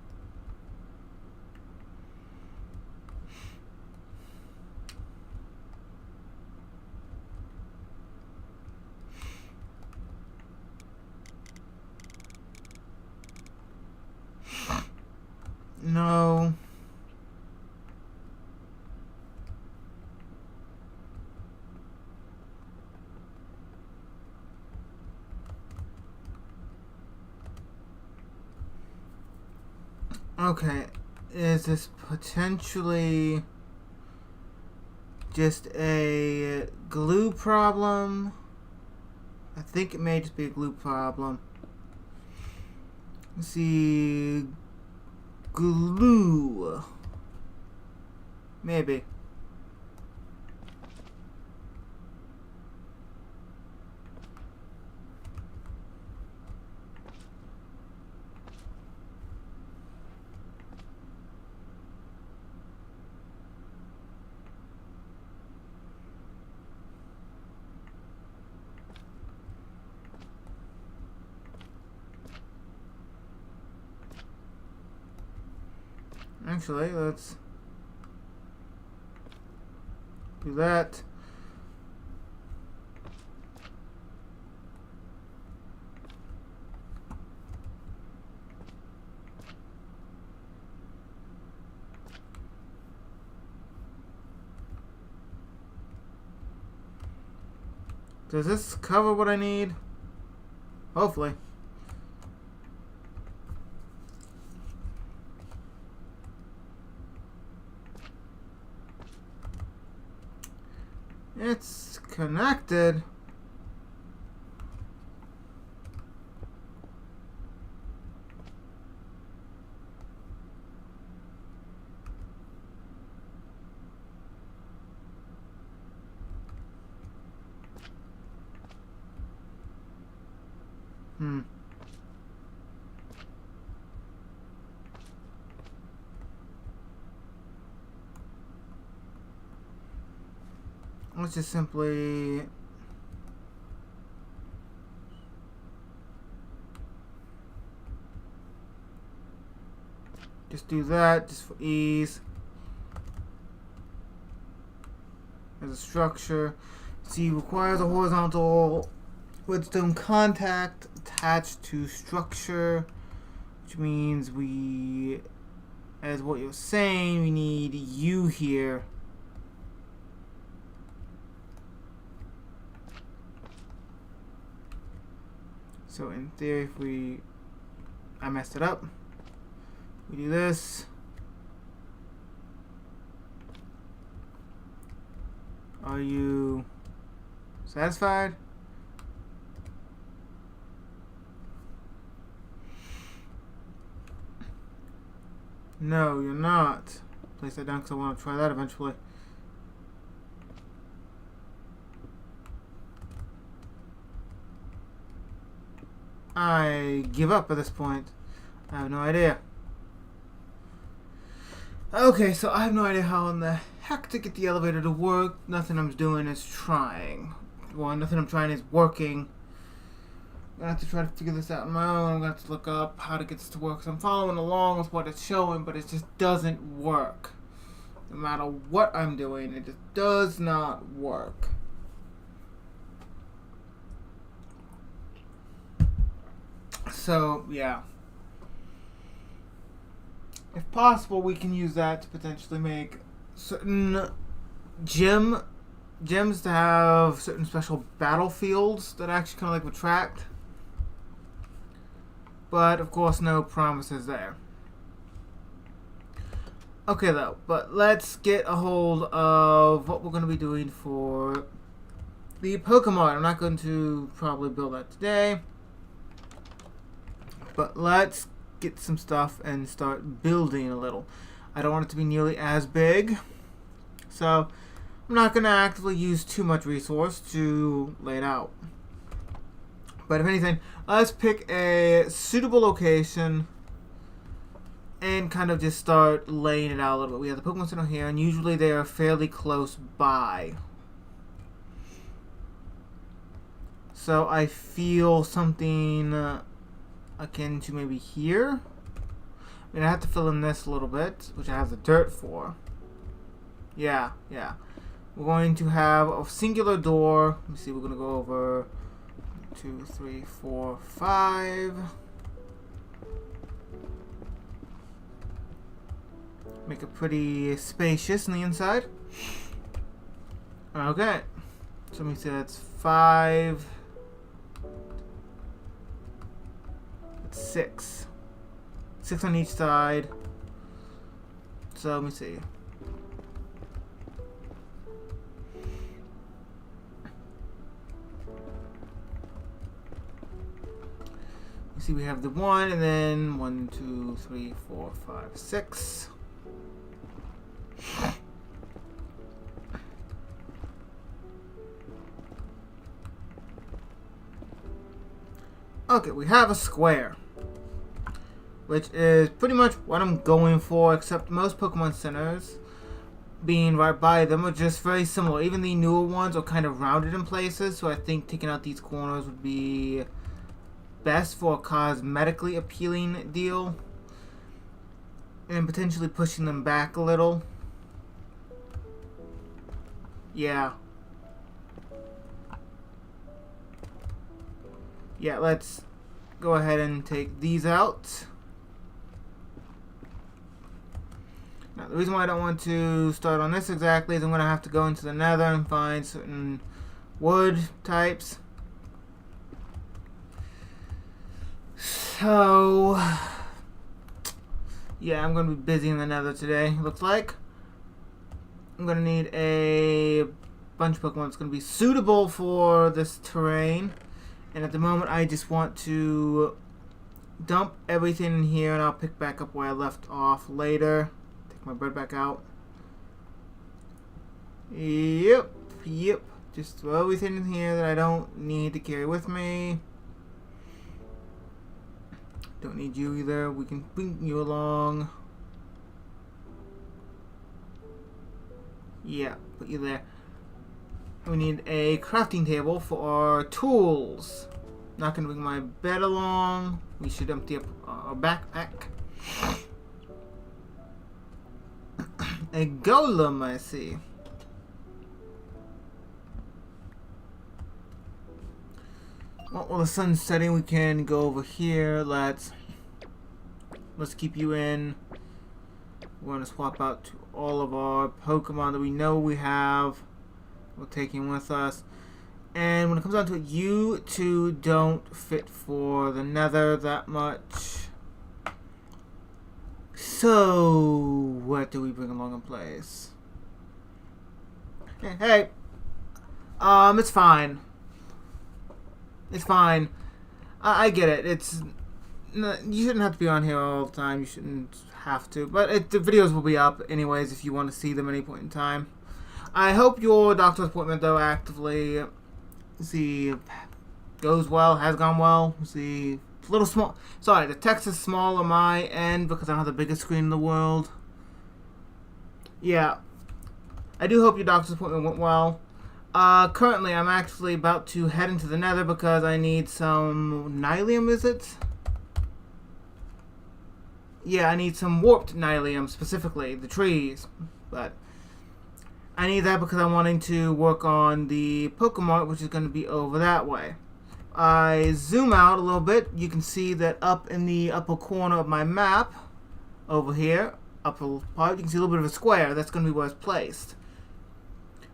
Speaker 1: No. Okay, is this potentially just a glue problem? I think it may just be a glue problem. Let's see. Glue. Maybe. Actually, let's do that. Does this cover what I need? Hopefully. It's connected. Let's just simply just do that just for ease. As a structure, see, requires a horizontal redstone contact attached to structure, which means we, as what you're saying, we need you here. So in theory, if I messed it up. We do this. Are you satisfied? No, you're not. Place that down because I want to try that eventually. I give up at this point. I have no idea. Okay, so I have no idea how in the heck to get the elevator to work. Nothing I'm doing is trying. Well, nothing I'm trying is working. I'm gonna have to try to figure this out on my own. I'm gonna have to look up how to get this to work. So I'm following along with what it's showing, but it just doesn't work. No matter what I'm doing, it just does not work. So, yeah. If possible, we can use that to potentially make certain gems to have certain special battlefields that actually kind of like retract. But, of course, no promises there. Okay, though, but let's get a hold of what we're going to be doing for the Pokemon. I'm not going to probably build that today. But let's get some stuff and start building a little. I don't want it to be nearly as big. So, I'm not going to actively use too much resource to lay it out. But if anything, let's pick a suitable location and kind of just start laying it out a little bit. We have the Pokemon Center here, and usually they are fairly close by. So I feel something akin to maybe here. I mean, I have to fill in this a little bit, which I have the dirt for. Yeah. We're going to have a singular door. Let me see, we're going to go over 2, 3, 4, 5. Make it pretty spacious on the inside. Okay. So let me see, that's 5. That's 6. 6 on each side. So let me see. You see, we have the 1, and then 1, 2, 3, 4, 5, 6. Okay, we have a square, which is pretty much what I'm going for, except most Pokemon centers being right by them are just very similar. Even the newer ones are kind of rounded in places, so I think taking out these corners would be best for a cosmetically appealing deal, and potentially pushing them back a little. Yeah, let's go ahead and take these out. Now, the reason why I don't want to start on this exactly is I'm going to have to go into the nether and find certain wood types. So, yeah, I'm going to be busy in the nether today, looks like. I'm going to need a bunch of Pokemon that's going to be suitable for this terrain. And at the moment, I just want to dump everything in here, and I'll pick back up where I left off later. Take my bread back out. Yep. Just throw everything in here that I don't need to carry with me. Don't need you either. We can bring you along. Yeah, put you there. We need a crafting table for our tools. Not gonna bring my bed along. We should empty up our backpack. A golem, I see. Well, while the sun's setting, we can go over here. Let's keep you in. We're gonna swap out to all of our Pokemon that we know we have. We're taking with us. And when it comes down to it, you two don't fit for the nether that much. So, what do we bring along in place? Hey. It's fine. It's fine. I get it. You shouldn't have to be on here all the time. You shouldn't have to. But the videos will be up anyways if you want to see them at any point in time. I hope your doctor's appointment, though, actively goes well, has gone well. See a little small. Sorry, the text is small on my end because I don't have the biggest screen in the world. Yeah. I do hope your doctor's appointment went well. Currently, I'm actually about to head into the nether because I need some nylium, is it? Yeah, I need some warped nylium, specifically, the trees. But I need that because I'm wanting to work on the Pokemon, which is going to be over that way. I zoom out a little bit. You can see that up in the upper corner of my map, over here, upper part, you can see a little bit of a square. That's going to be where it's placed.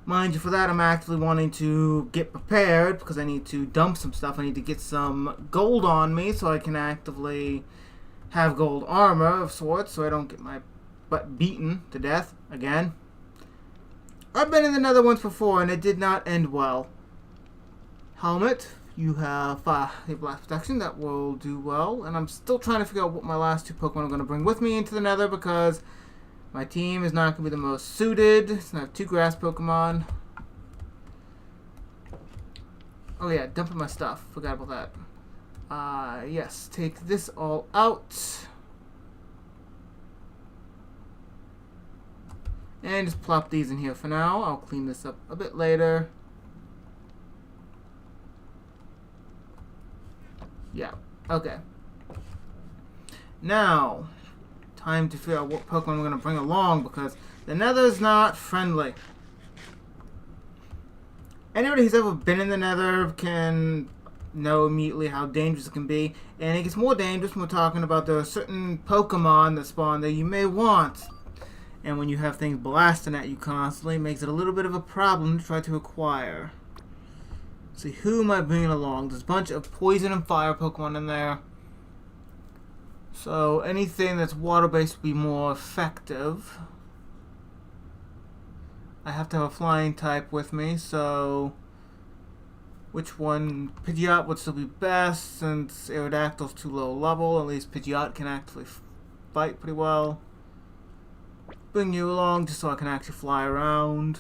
Speaker 1: Mind you, for that I'm actually wanting to get prepared because I need to dump some stuff. I need to get some gold on me so I can actively have gold armor of sorts so I don't get my butt beaten to death again. I've been in the nether once before and it did not end well. Helmet, you have a blast protection, that will do well. And I'm still trying to figure out what my last two Pokemon I'm going to bring with me into the nether because my team is not going to be the most suited. It's going to have 2 grass Pokemon. Oh yeah, dumping my stuff. Forgot about that. Yes, take this all out. And just plop these in here for now. I'll clean this up a bit later. Yeah, okay. Now, time to figure out what Pokemon we're going to bring along because the nether's not friendly. Anybody who's ever been in the nether can know immediately how dangerous it can be. And it gets more dangerous when we're talking about there are certain Pokemon that spawn that you may want. And when you have things blasting at you constantly, it makes it a little bit of a problem to try to acquire. Let's see, who am I bringing along? There's a bunch of poison and fire Pokemon in there. So anything that's water-based will be more effective. I have to have a flying type with me, so which one? Pidgeot would still be best since Aerodactyl's too low level. At least Pidgeot can actually fight pretty well. Bring you along just so I can actually fly around.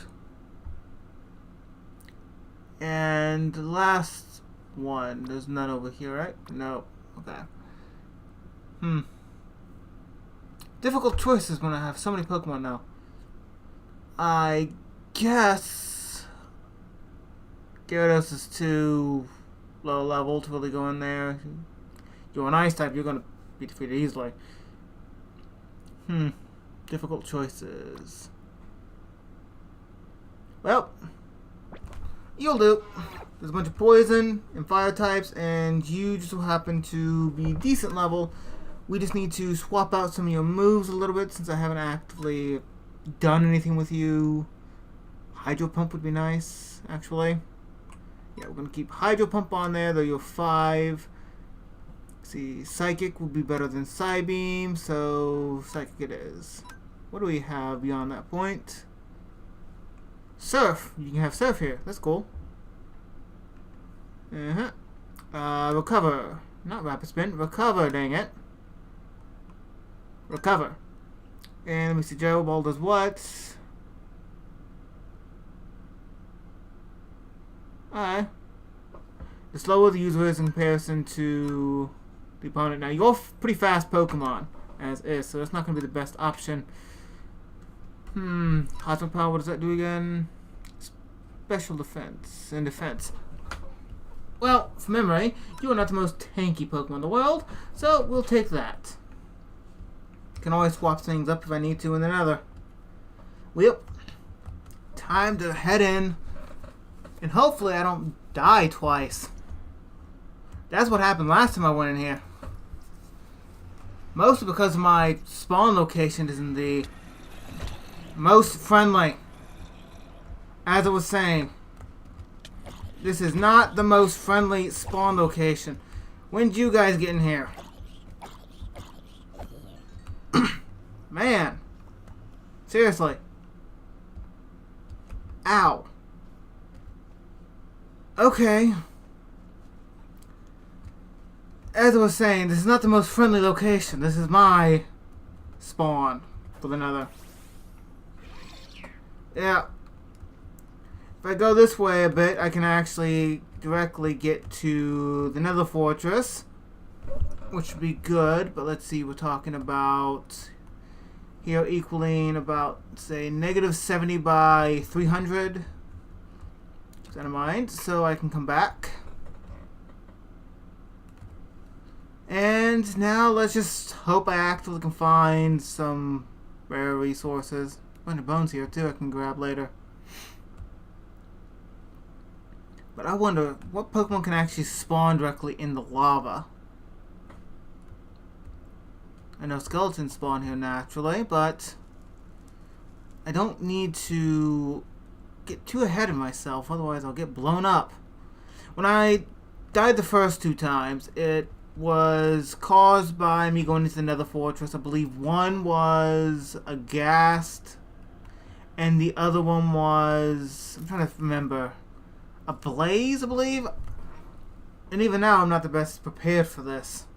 Speaker 1: And the last one, there's none over here, right? No. Okay. Difficult choices when I have so many Pokemon now. I guess Gyarados is too low level to really go in there. You're an ice type, you're gonna be defeated easily. Difficult choices. Well, you'll do. There's a bunch of poison and fire types, and you just so happen to be decent level. We just need to swap out some of your moves a little bit since I haven't actively done anything with you. Hydro Pump would be nice, actually. Yeah, we're going to keep Hydro Pump on there, though you're 5. See, Psychic would be better than Psybeam, so Psychic it is. What do we have beyond that point? Surf. You can have Surf here. That's cool. Recover. Not Rapid Spin. Recover, dang it. Recover. And let me see, Gyro Ball does what? Alright. The slower the user is in comparison to the opponent. Now, you're pretty fast Pokemon, as is, so that's not going to be the best option. Cosmic Power, what does that do again? Special Defense and Defense. Well, from memory, you are not the most tanky Pokemon in the world, so we'll take that. Can always swap things up if I need to in another. Well, time to head in, and hopefully I don't die twice. That's what happened last time I went in here. Mostly because my spawn location isn't the most friendly. As I was saying, this is not the most friendly spawn location. When did you guys get in here? Man. Seriously. Ow. Okay. As I was saying, this is not the most friendly location. This is my spawn for the nether. Yeah. If I go this way a bit, I can actually directly get to the nether fortress. which would be good, but let's see, we're talking about here equaling about, say, negative 70 by 300. Keep that in mind, so I can come back. And now let's just hope I actually can find some rare resources. Bunch of bones here too I can grab later. But I wonder what Pokemon can actually spawn directly in the lava. I know skeletons spawn here naturally, but I don't need to get too ahead of myself, otherwise I'll get blown up. When I died the first 2 times, it was caused by me going into the Nether Fortress. I believe one was a ghast, and the other one was, I'm trying to remember, a blaze, I believe. And even now, I'm not the best prepared for this.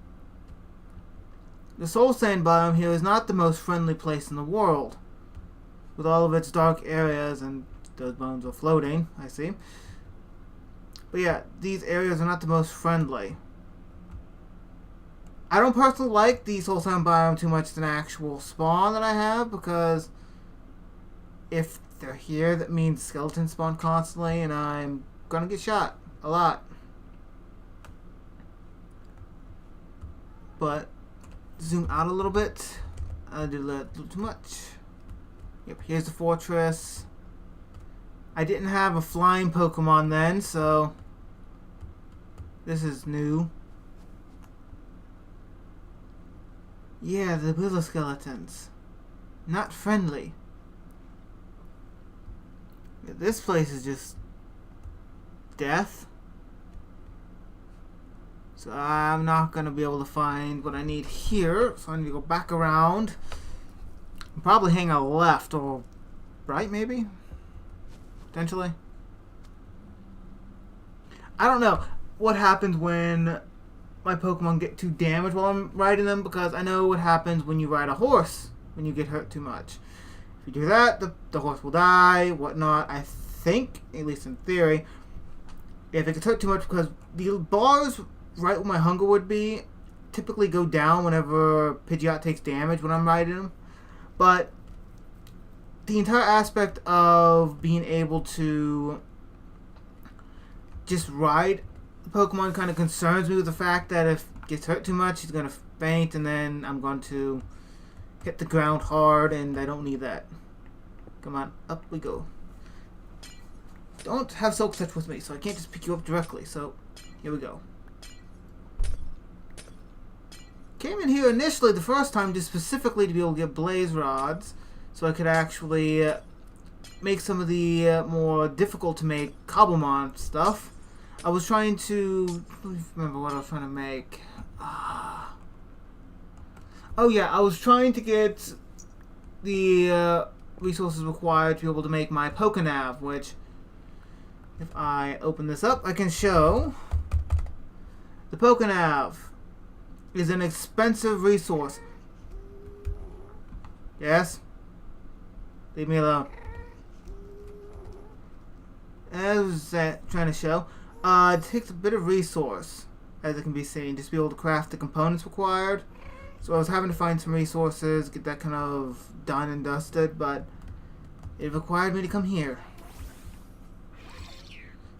Speaker 1: The Soul Sand biome here is not the most friendly place in the world, with all of its dark areas, and those bones are floating, I see. But yeah, these areas are not the most friendly. I don't personally like the Soul Sand biome too much as an actual spawn that I have, because if they're here, that means skeletons spawn constantly, and I'm gonna get shot a lot. But zoom out a little bit. I did a little too much. Yep, here's the fortress. I didn't have a flying Pokemon then, so this is new. Yeah, the willow skeletons. Not friendly. Yeah, this place is just death. So I'm not going to be able to find what I need here. So I need to go back around. Probably hang a left or right, maybe? Potentially. I don't know what happens when my Pokemon get too damaged while I'm riding them, because I know what happens when you ride a horse when you get hurt too much. If you do that, the horse will die, whatnot. I think, at least in theory, if it gets hurt too much, because the bars right where my hunger would be typically go down whenever Pidgeot takes damage when I'm riding him. But the entire aspect of being able to just ride Pokemon kind of concerns me, with the fact that if it gets hurt too much, he's going to faint, and then I'm going to hit the ground hard, and I don't need that. Come on, up we go. Don't have Soak Touch with me, so I can't just pick you up directly, so here we go. Came in here initially the first time just specifically to be able to get blaze rods, so I could actually make some of the more difficult to make cobblemon stuff. I was trying to... I don't remember what I was trying to make. Oh yeah, I was trying to get the resources required to be able to make my Pokenav, which, if I open this up, I can show. The Pokenav is an expensive resource. Yes? Leave me alone. As I was trying to show. It takes a bit of resource, as it can be seen, just to be able to craft the components required. So I was having to find some resources, get that kind of done and dusted, but it required me to come here.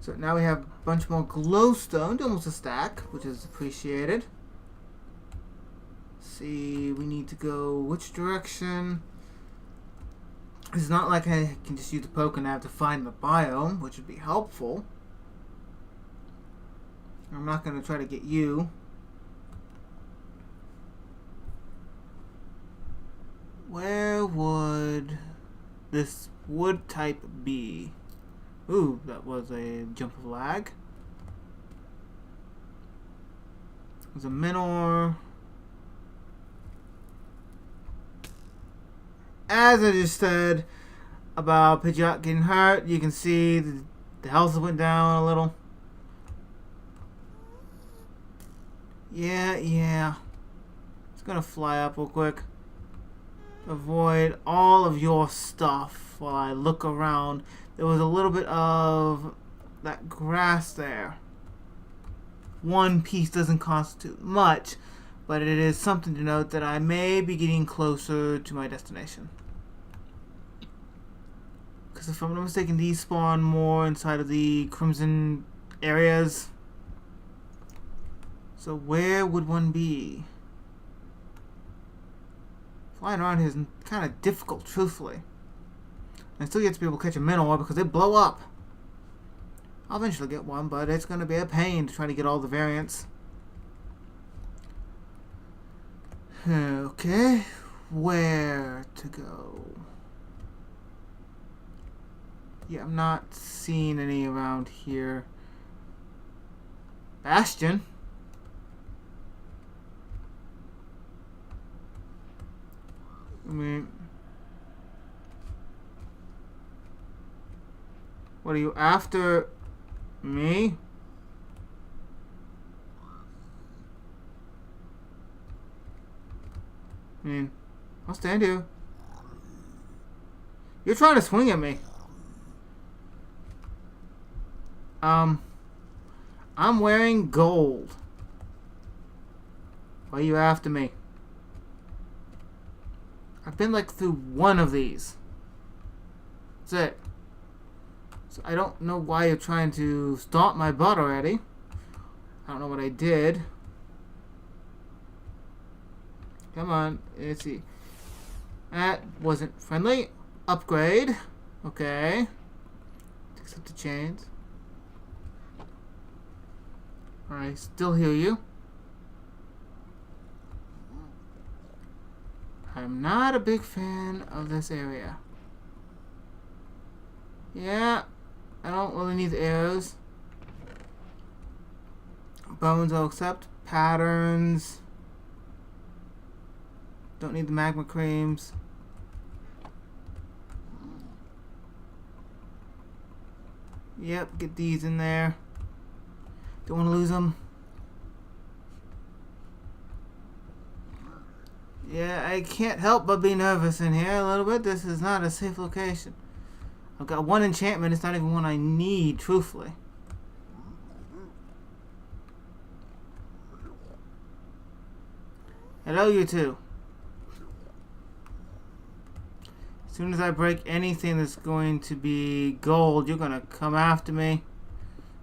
Speaker 1: So now we have a bunch more glowstone, almost a stack, which is appreciated. Let's see, we need to go which direction? It's not like I can just use the Pokenav to find the biome, which would be helpful. I'm not going to try to get you. Where would this wood type be? Ooh, that was a jump of lag. There's a Minor. As I just said about Pidgeot getting hurt, you can see the health went down a little. Yeah. It's gonna fly up real quick. Avoid all of your stuff while I look around. There was a little bit of that grass there. One piece doesn't constitute much, but it is something to note that I may be getting closer to my destination. Because if I'm not mistaken, these spawn more inside of the crimson areas. So where would one be? Flying around here is kind of difficult, truthfully. I still get to be able to catch a minnow because they blow up. I'll eventually get one, but it's going to be a pain to try to get all the variants. Okay, where to go? Yeah, I'm not seeing any around here. Bastion? I mean, what are you after me? I mean, I'll stand here. You're trying to swing at me. I'm wearing gold. Why are you after me? I've been like through one of these. That's it. So I don't know why you're trying to stomp my butt already. I don't know what I did. Come on, let's see. That wasn't friendly. Upgrade. Okay. Accept the chains. Alright, still heal you. I'm not a big fan of this area. Yeah, I don't really need the arrows. Bones I'll accept. Patterns. Don't need the magma creams. Yep, get these in there. Don't want to lose them. Yeah, I can't help but be nervous in here a little bit. This is not a safe location. I've got one enchantment. It's not even one I need, truthfully. Hello, you two. As soon as I break anything that's going to be gold, you're going to come after me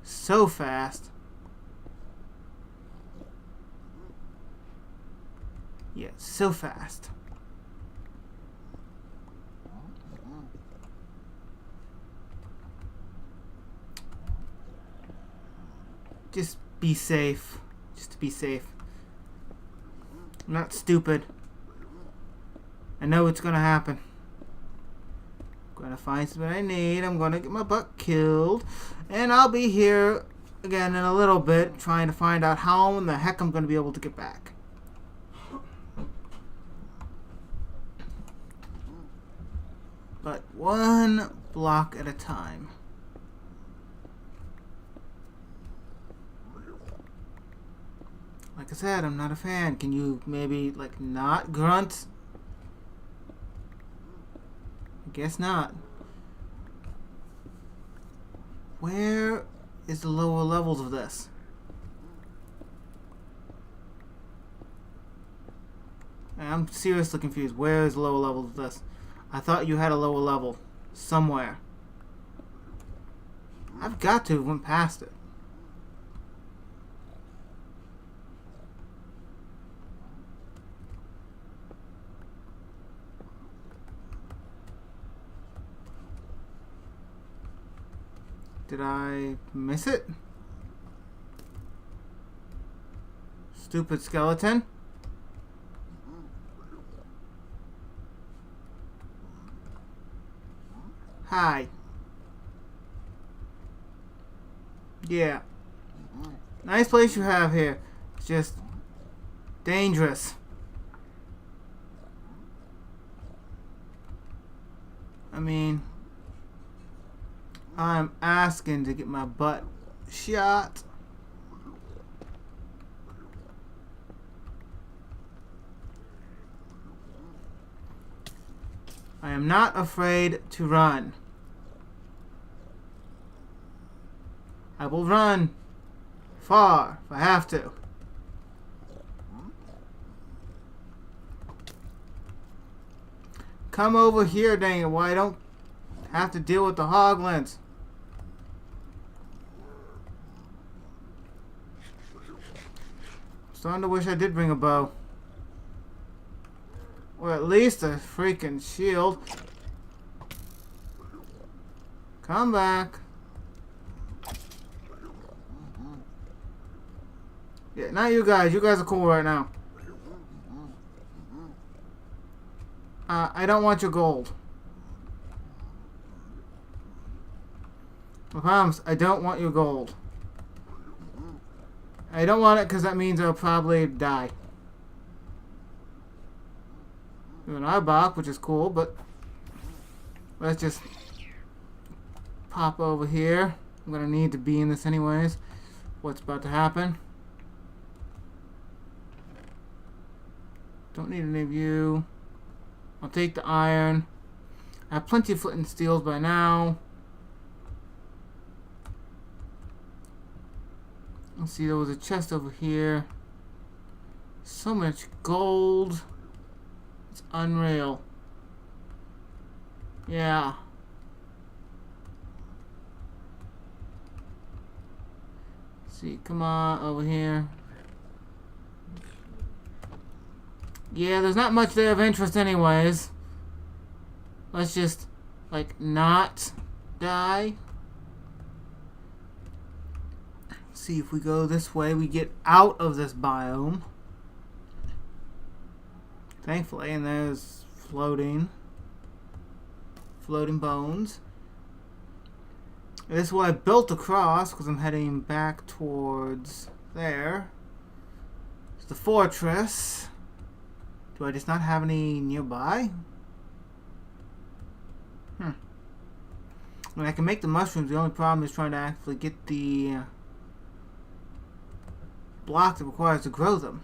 Speaker 1: so fast. Yeah, so fast. Just be safe. Just to be safe. I'm not stupid. I know what's gonna happen. I'm gonna find something I need. I'm gonna get my butt killed. And I'll be here again in a little bit trying to find out how in the heck I'm gonna be able to get back. But one block at a time. Like I said, I'm not a fan. Can you maybe, like, not grunt? I guess not. Where is the lower levels of this? I'm seriously confused. Where is the lower levels of this? I thought you had a lower level somewhere. I've got to have went past it. Did I miss it? Stupid skeleton. Hi. Yeah. Nice place you have here. It's just dangerous. I mean, I'm asking to get my butt shot. I am not afraid to run. I will run far if I have to. Come over here, dang it. Why I don't have to deal with the hoglins? Starting to wish I did bring a bow. Or at least a freaking shield. Come back. Yeah, not you guys. You guys are cool right now. I don't want your gold. I promise, I don't want your gold. I don't want it because that means I'll probably die. An arbok, which is cool, but let's just pop over here. I'm gonna need to be in this anyways. What's about to happen? Don't need any of you. I'll take the iron. I have plenty of flint and steels by now. Let's see, there was a chest over here. So much gold. It's unreal. Yeah. Let's see, come on over here. Yeah, there's not much there of interest anyways. Let's just, like, not die. See if we go this way, we get out of this biome. Thankfully, and there's floating bones. This is what I built across because I'm heading back towards there. It's the fortress. Do I just not have any nearby? I mean, I can make the mushrooms. The only problem is trying to actually get the block that requires to grow them.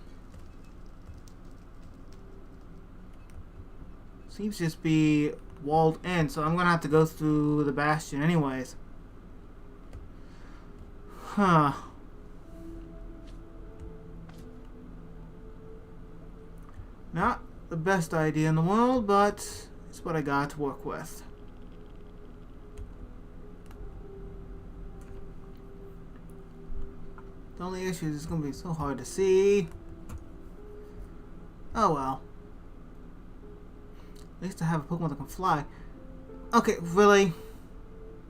Speaker 1: Seems to just be walled in, so I'm gonna have to go through the bastion anyways. Huh. Not the best idea in the world, but it's what I got to work with. The only issue is it's going to be so hard to see. Oh well. At least I have a Pokemon that can fly. Okay, really? You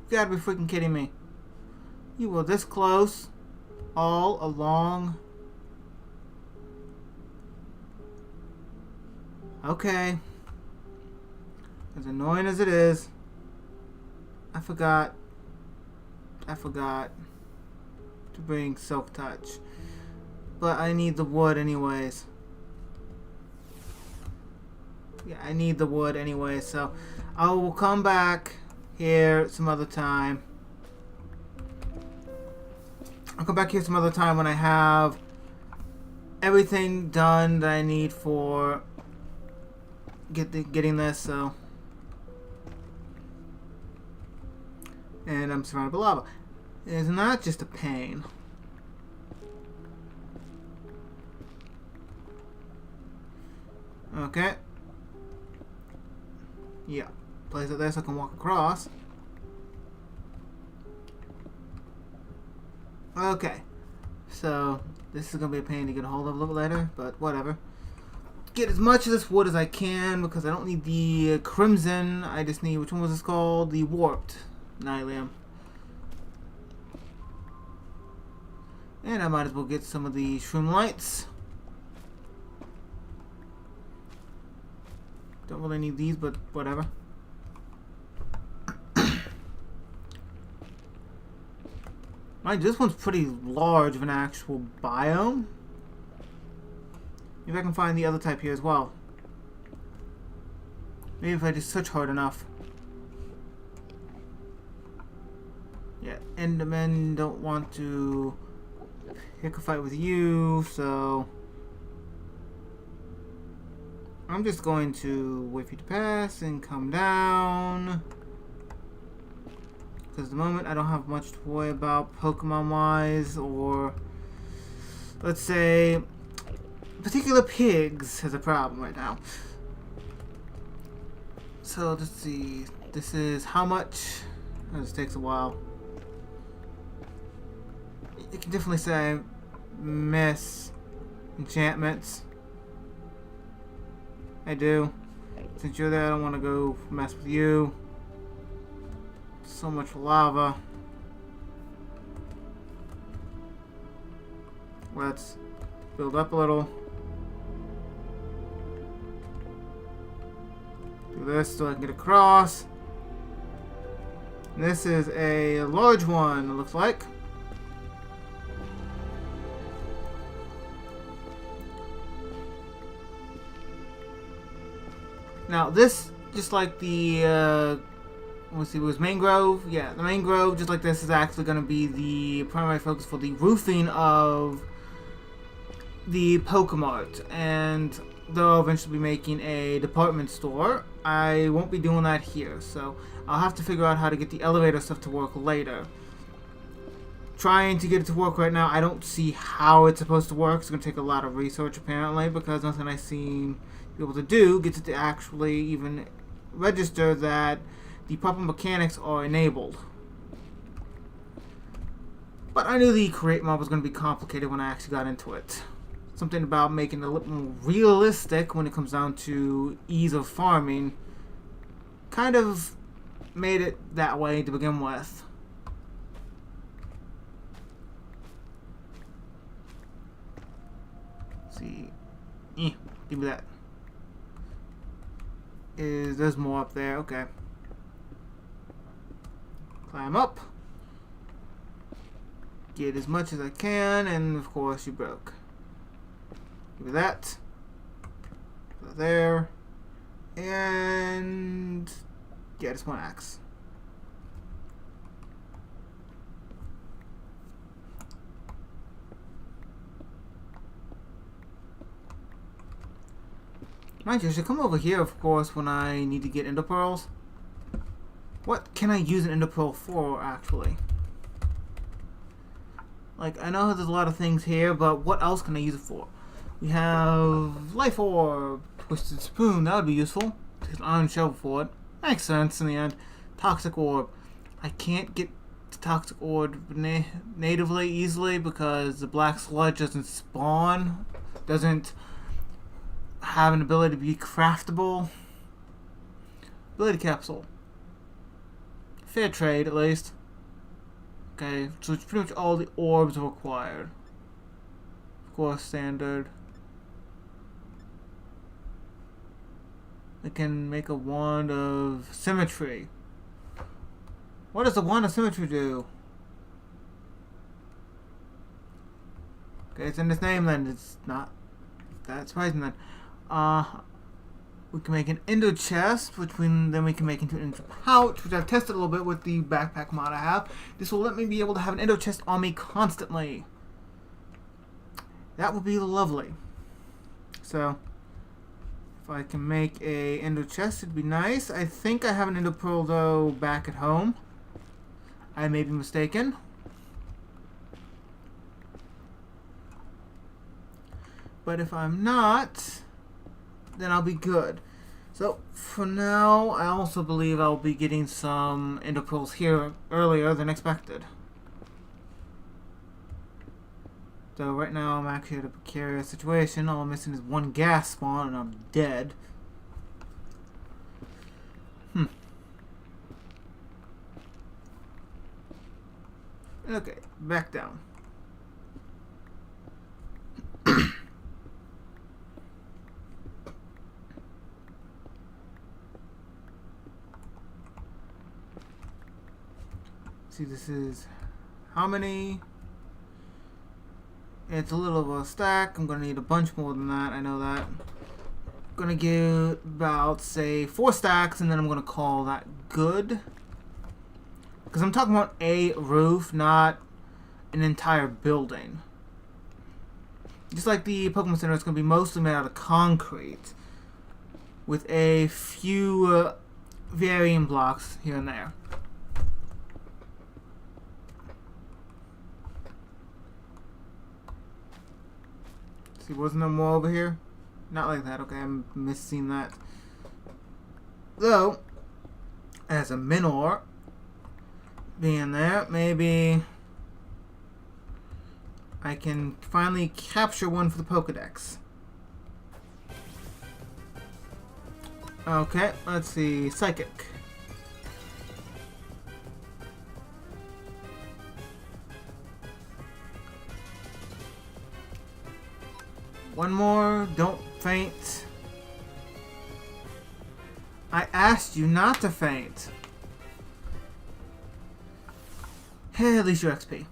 Speaker 1: gotta be freaking kidding me. You were this close all along. Okay. As annoying as it is, I forgot to bring Silk Touch. But I need the wood anyways. Yeah, I need the wood anyway, so I will come back here some other time. I'll come back here some other time when I have everything done that I need for getting this, so. And I'm surrounded by lava. It's not just a pain. Okay. Yeah. Place it there so I can walk across. Okay. So, this is going to be a pain to get a hold of a little later, but whatever. Get as much of this wood as I can because I don't need the crimson. I just need, which one was this called? The warped nylium. And I might as well get some of the shroom lights. Don't really need these, but whatever. Mind you, this one's pretty large of an actual biome. Maybe I can find the other type here as well. Maybe if I just search hard enough. Yeah, Endermen don't want to pick a fight with you, so I'm just going to wait for you to pass and come down. Because at the moment I don't have much to worry about Pokemon wise, or let's say particular pigs has a problem right now. So let's see. This is how much? This takes a while. You can definitely say miss enchantments. I do. Since you're there, I don't want to go mess with you. So much lava. Let's build up a little. Do this so I can get across. This is a large one, it looks like. Now this, just like the, let's see, it was mangrove. Yeah, the mangrove, just like this, is actually going to be the primary focus for the roofing of the Pokemon. And they'll eventually be making a department store. I won't be doing that here, so I'll have to figure out how to get the elevator stuff to work later. Trying to get it to work right now, I don't see how it's supposed to work. It's going to take a lot of research, apparently, because nothing I've seen be able to do gets it to actually even register that the proper mechanics are enabled. But I knew the create mod was going to be complicated when I actually got into it. Something about making it a little more realistic when it comes down to ease of farming kind of made it that way to begin with. Let's see. Give me that. There's more up there? Okay. Climb up. Get as much as I can, and of course you broke. Give me that. Put that there. And yeah, just one axe. Mind you, I should come over here, of course, when I need to get ender pearls. What can I use an ender pearl for, actually? Like, I know there's a lot of things here, but what else can I use it for? We have life orb, twisted spoon, that would be useful. Take an iron shovel for it. Makes sense in the end. Toxic orb. I can't get the toxic orb natively easily because the black sludge doesn't spawn. Doesn't have an ability to be craftable. Ability capsule. Fair trade, at least. Okay, so it's pretty much all the orbs required. Of course, standard. We can make a wand of symmetry. What does the wand of symmetry do? Okay, it's in its name then. It's not that surprising then. We can make an ender chest, which then we can make into an ender pouch, which I've tested a little bit with the backpack mod I have. This will let me be able to have an ender chest on me constantly. That would be lovely. So, if I can make a ender chest, it'd be nice. I think I have an ender pearl, though, back at home. I may be mistaken. But if I'm not, then I'll be good. So, for now, I also believe I'll be getting some ender pearls here earlier than expected. So right now I'm actually at a precarious situation. All I'm missing is one gas spawn and I'm dead. Okay, back down. See, this is how many? It's a little of a stack. I'm gonna need a bunch more than that. I know that. I'm gonna get about, say, 4 stacks, and then I'm gonna call that good. Because I'm talking about a roof, not an entire building. Just like the Pokemon Center, it's gonna be mostly made out of concrete, with a few varying blocks here and there. See, wasn't there more over here? Not like that. Okay, I'm missing that. Though, as a minor being there, maybe I can finally capture one for the Pokedex. Okay, let's see. Psychic. One more. Don't faint. I asked you not to faint. Hey, at least your XP.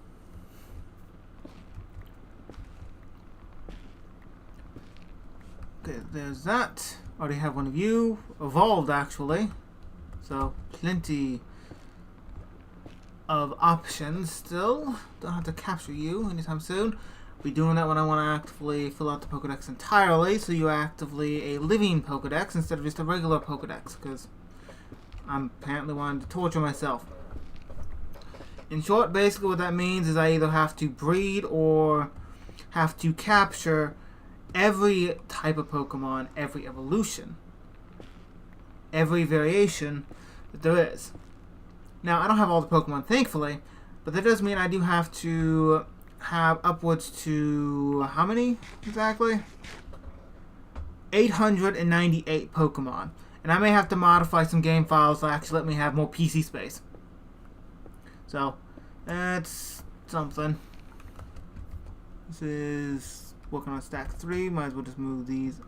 Speaker 1: Okay, there's that. Already have one of you. Evolved, actually. So, plenty of options still. Don't have to capture you anytime soon. Be doing that when I want to actively fill out the Pokedex entirely, so you actively a living Pokedex instead of just a regular Pokedex, because I'm apparently wanting to torture myself. In short, basically what that means is I either have to breed or have to capture every type of Pokemon, every evolution, every variation that there is. Now, I don't have all the Pokemon, thankfully, but that does mean I do have to have upwards to, how many exactly? 898 Pokemon. And I may have to modify some game files to actually let me have more PC space. So, that's something. This is working on stack 3. Might as well just move these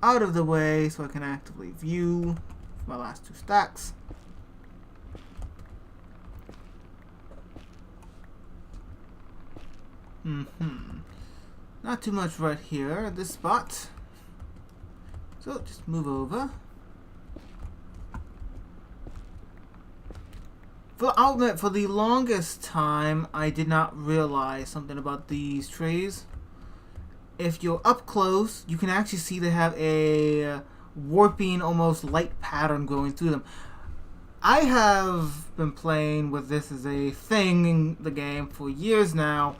Speaker 1: out of the way so I can actively view my last 2 stacks. Not too much right here at this spot. So just move over. I'll admit, for the longest time, I did not realize something about these trees. If you're up close, you can actually see they have a warping, almost light pattern going through them. I have been playing with this as a thing in the game for years now,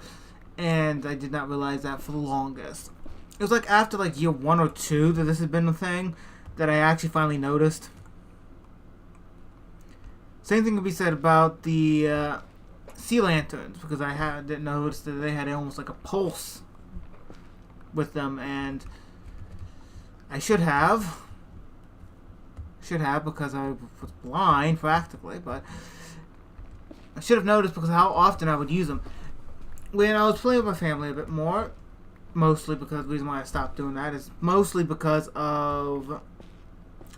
Speaker 1: and I did not realize that for the longest. It was like after like year 1 or 2 that this had been a thing that I actually finally noticed. Same thing can be said about the sea lanterns, because I didn't notice that they had almost like a pulse with them, and I should have because I was blind practically, but I should have noticed because of how often I would use them. When I was playing with my family a bit more, mostly because the reason why I stopped doing that is mostly because of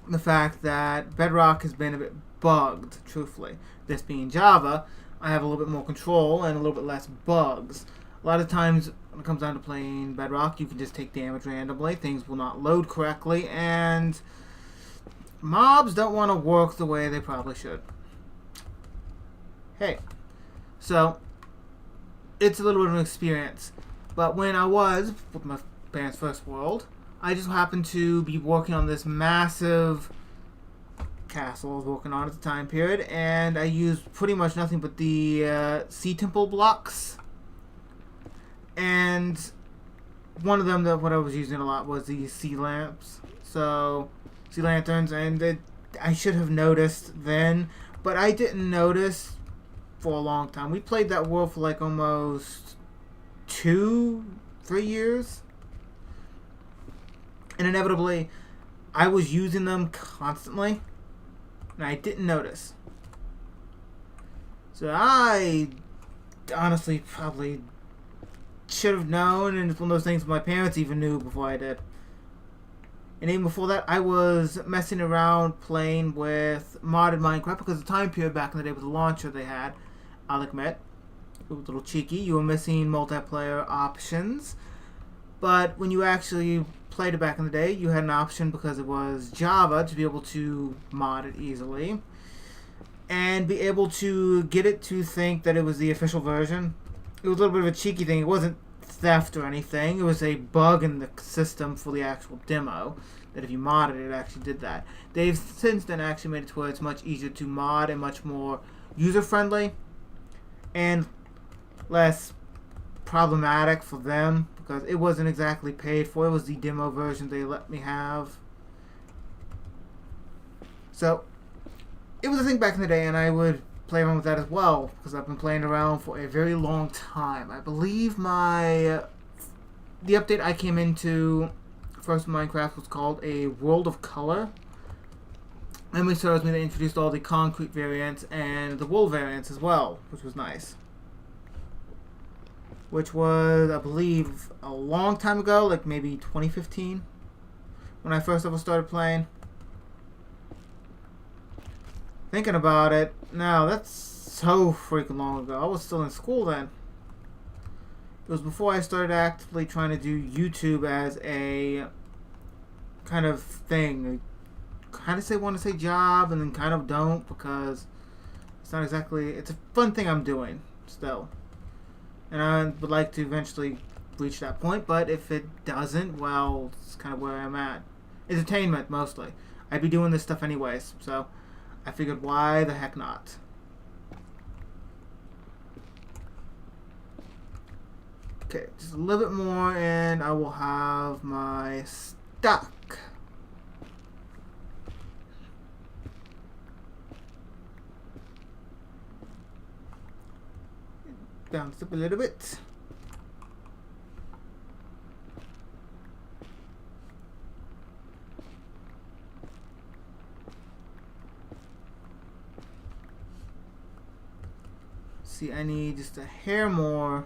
Speaker 1: the fact that Bedrock has been a bit bugged, truthfully. This being Java, I have a little bit more control and a little bit less bugs. A lot of times when it comes down to playing Bedrock, you can just take damage randomly, things will not load correctly, and mobs don't want to work the way they probably should. Hey, so it's a little bit of an experience. But when I was with my parents' first world, I just happened to be working on this massive castle I was working on at the time period, and I used pretty much nothing but the sea temple blocks. And one of them, what I was using a lot, was the sea lamps. So, sea lanterns, and I should have noticed then, but I didn't notice for a long time. We played that world for like almost 2-3 years, and inevitably I was using them constantly and I didn't notice. So I honestly probably should have known, and it's one of those things my parents even knew before I did. And even before that, I was messing around playing with modded Minecraft, because the time period back in the day with the launcher they had, I'll admit, it was a little cheeky. You were missing multiplayer options. But when you actually played it back in the day, you had an option, because it was Java, to be able to mod it easily and be able to get it to think that it was the official version. It was a little bit of a cheeky thing. It wasn't theft or anything. It was a bug in the system for the actual demo, that if you modded it, it actually did that. They've since then actually made it to where it's much easier to mod and much more user-friendly and less problematic for them, because it wasn't exactly paid for. It was the demo version they let me have. So it was a thing back in the day, and I would play around with that as well because I've been playing around for a very long time. I believe the update I came into first in Minecraft was called a World of Color. And we started when they introduced all the concrete variants and the wool variants as well, which was nice. Which was, I believe, a long time ago, like maybe 2015, when I first ever started playing. Thinking about it, now that's so freaking long ago. I was still in school then. It was before I started actively trying to do YouTube as a kind of thing. I kind of want to say job and then kind of don't because it's not exactly, it's a fun thing I'm doing still. And I would like to eventually reach that point, but if it doesn't, well, it's kind of where I'm at. Entertainment, mostly. I'd be doing this stuff anyways, so I figured why the heck not. Okay, just a little bit more and I will have my stock. Bounce up a little bit. See, I need just a hair more.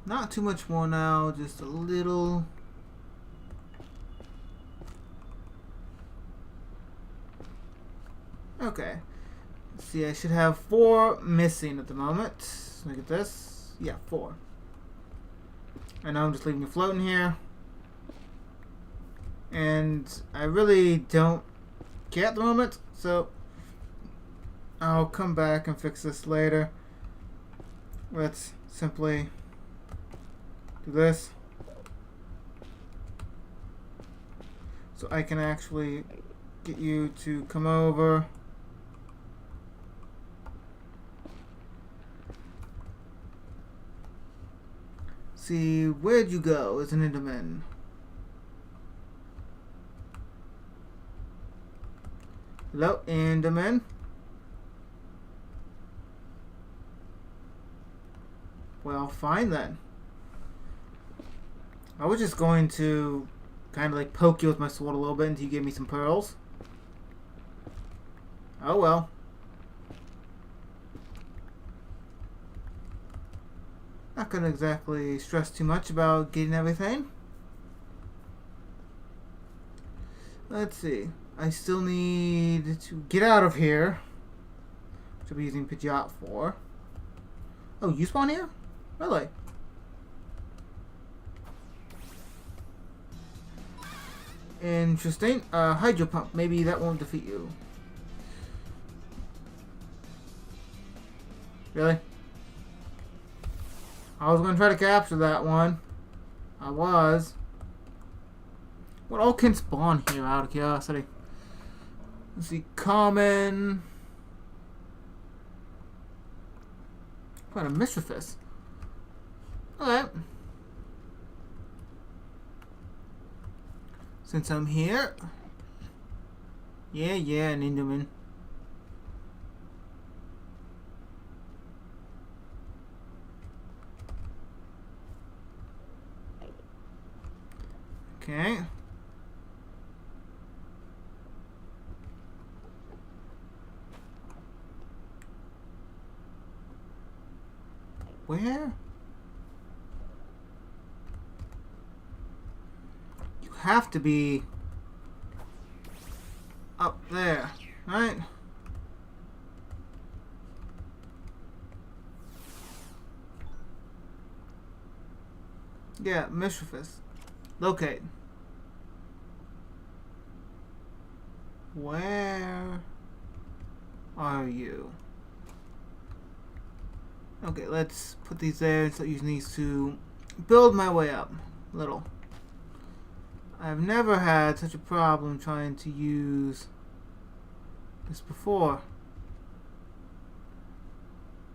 Speaker 1: Not too much more now, just a little. Okay. Let's see, I should have 4 missing at the moment. Look at this. Yeah, 4. I know I'm just leaving you floating here. And I really don't care at the moment, so I'll come back and fix this later. Let's simply do this. So I can actually get you to come over. See, where'd you go as an Enderman? Hello, Enderman. Well, fine then. I was just going to kind of like poke you with my sword a little bit until you give me some pearls. Oh well. Not gonna exactly stress too much about getting everything. Let's see. I still need to get out of here, which I'll be using Pidgeot for. Oh, you spawn here? Really? Interesting. Hydro pump. Maybe that won't defeat you. Really? I was going to try to capture that one. I was. What all can spawn here out of curiosity? Let's see. Common. What a mischievous. Alright. Since I'm here. Yeah, an Enderman. Okay. Where? You have to be up there, right? Yeah, mischievous. Locate. Where are you? Okay, let's put these there. So using these to build my way up a little. I've never had such a problem trying to use this before.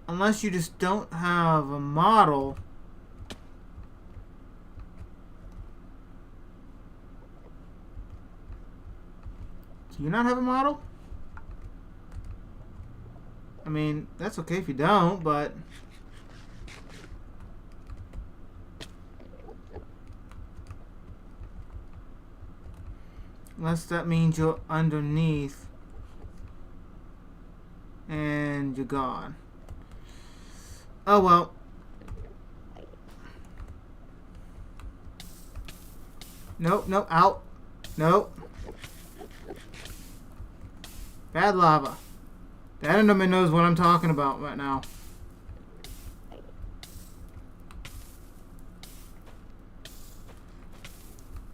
Speaker 1: Unless you just don't have a model Do you not have a model? I mean, that's okay if you don't, but... Unless that means you're underneath. And you're gone. Oh well. Nope, nope, out. Nope. Bad lava. That enderman knows what I'm talking about right now.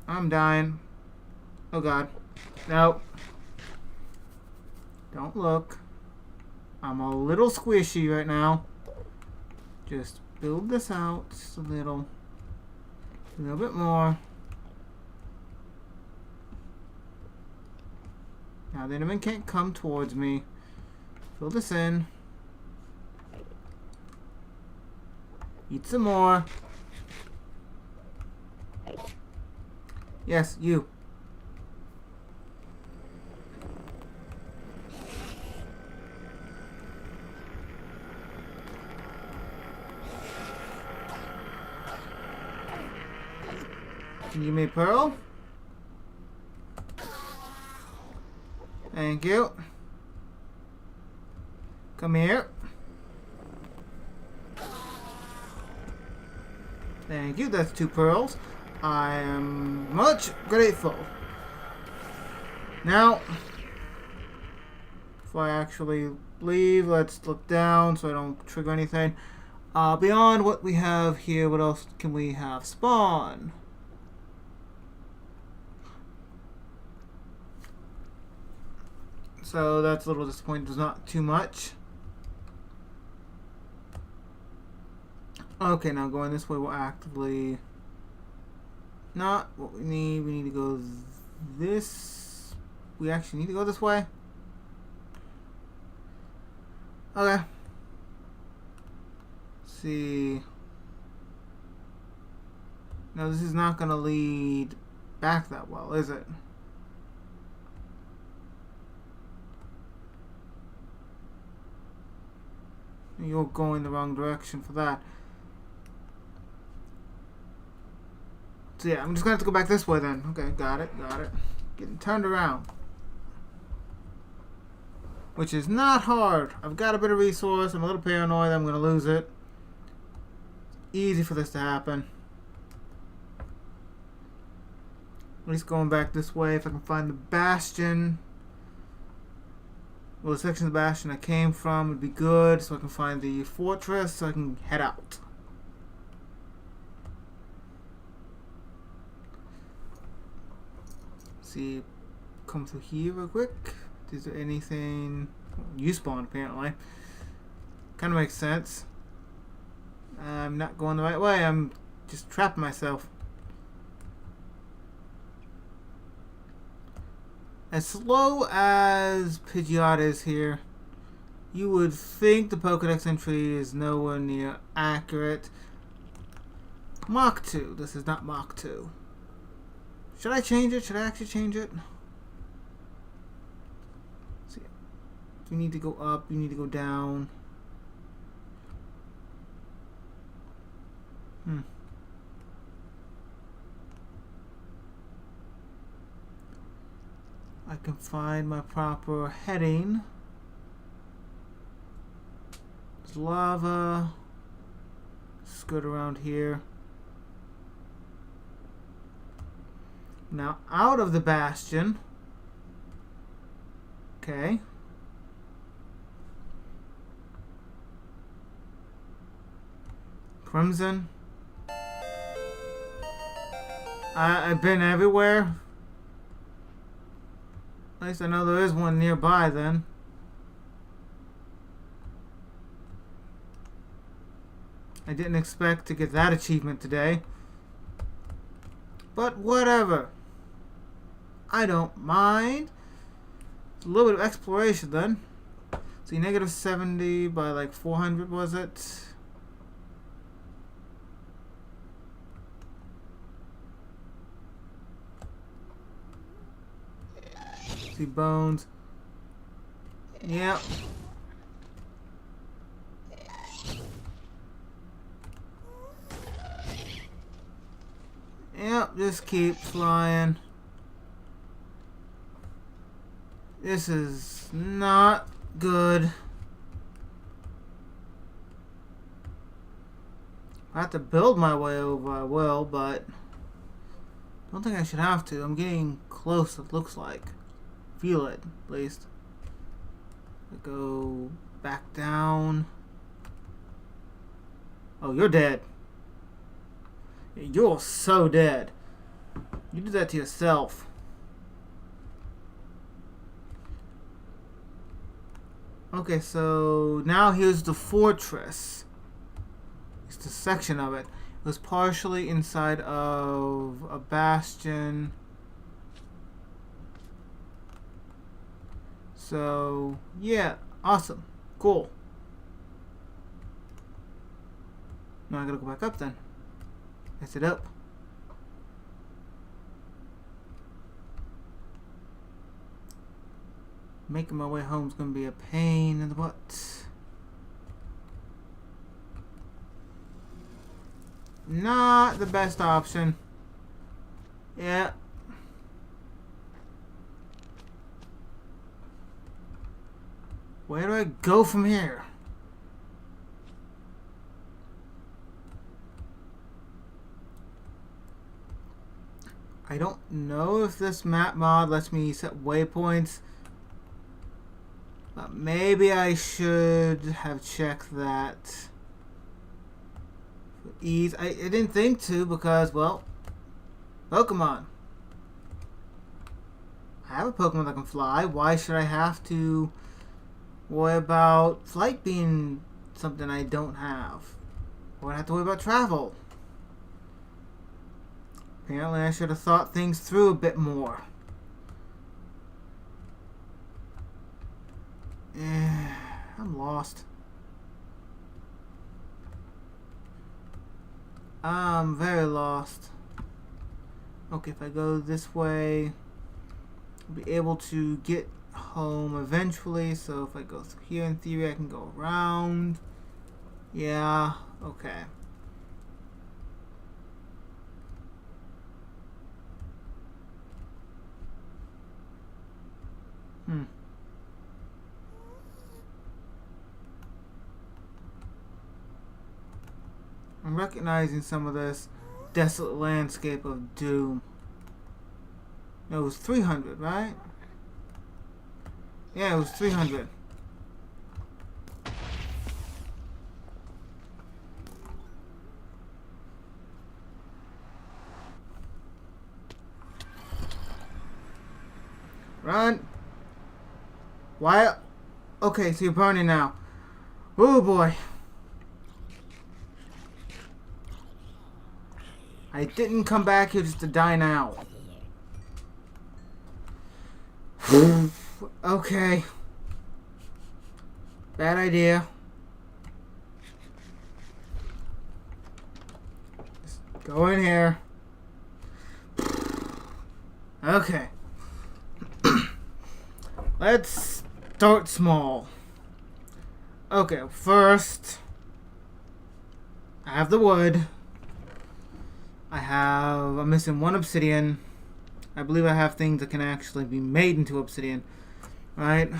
Speaker 1: I'm dying. Oh god. Nope. Don't look. I'm a little squishy right now. Just build this out just a little bit more. Now the enderman can't come towards me. Fill this in. Eat some more. Yes, you. Can you give me a pearl? Thank you. Come here. Thank you. That's 2 pearls. I am much grateful. Now, before I actually leave, let's look down so I don't trigger anything. Beyond what we have here, what else can we have spawn? So that's a little disappointing. There's not too much. Okay, now going this way will actively not what we need. We need to go this. We actually need to go this way. Okay. Let's see. No, this is not going to lead back that well, is it? You're going the wrong direction for that. So yeah, I'm just gonna have to go back this way then. Okay, got it. Getting turned around. Which is not hard. I've got a bit of resource. I'm a little paranoid I'm gonna lose it. Easy for this to happen. At least going back this way, if I can find the bastion. Well, the section of the bastion I came from would be good, so I can find the fortress, so I can head out. See, come through here real quick. Is there anything? You spawned apparently. Kind of makes sense. I'm not going the right way. I'm just trapping myself. As slow as Pidgeot is here, you would think the Pokedex entry is nowhere near accurate. Mach 2. This is not Mach 2. Should I change it? Should I actually change it? See, you need to go up, you need to go down. I can find my proper heading. There's lava. Skirt around here. Now out of the bastion. Okay. Crimson. I've been everywhere. At least I know there is one nearby then. I didn't expect to get that achievement today. But whatever. I don't mind. It's a little bit of exploration then. See, negative 70 by like 400 was it? See bones. Yep. Yep, just keep flying. This is not good. I have to build my way over, I will, but I don't think I should have to. I'm getting close, it looks like. Feel it, at least. I go back down. Oh, you're dead. You're so dead. You did that to yourself. Okay, so now here's the fortress. It's the section of it. It was partially inside of a bastion. So, yeah, awesome. Cool. Now I gotta go back up then. Is it up? Making my way home is gonna be a pain in the butt. Not the best option. Yeah. Where do I go from here? I don't know if this map mod lets me set waypoints. But maybe I should have checked that. For ease. I didn't think to because, well, Pokemon. I have a Pokemon that can fly. Why should I have to worry about flight being something I don't have? Or I have to worry about travel. Apparently I should have thought things through a bit more. I'm lost. I'm very lost. Okay, if I go this way, I'll be able to get home eventually. So if I go through here, in theory, I can go around. Yeah, okay. I'm recognizing some of this desolate landscape of doom. No, it was 300, right? Yeah, it was 300. Run! Why? Okay, so you're burning now. Oh boy. I didn't come back here just to die now. Okay. Bad idea. Just go in here. Okay. Let's start small. Okay, first, I have the wood. I'm missing one obsidian. I believe I have things that can actually be made into obsidian. Right?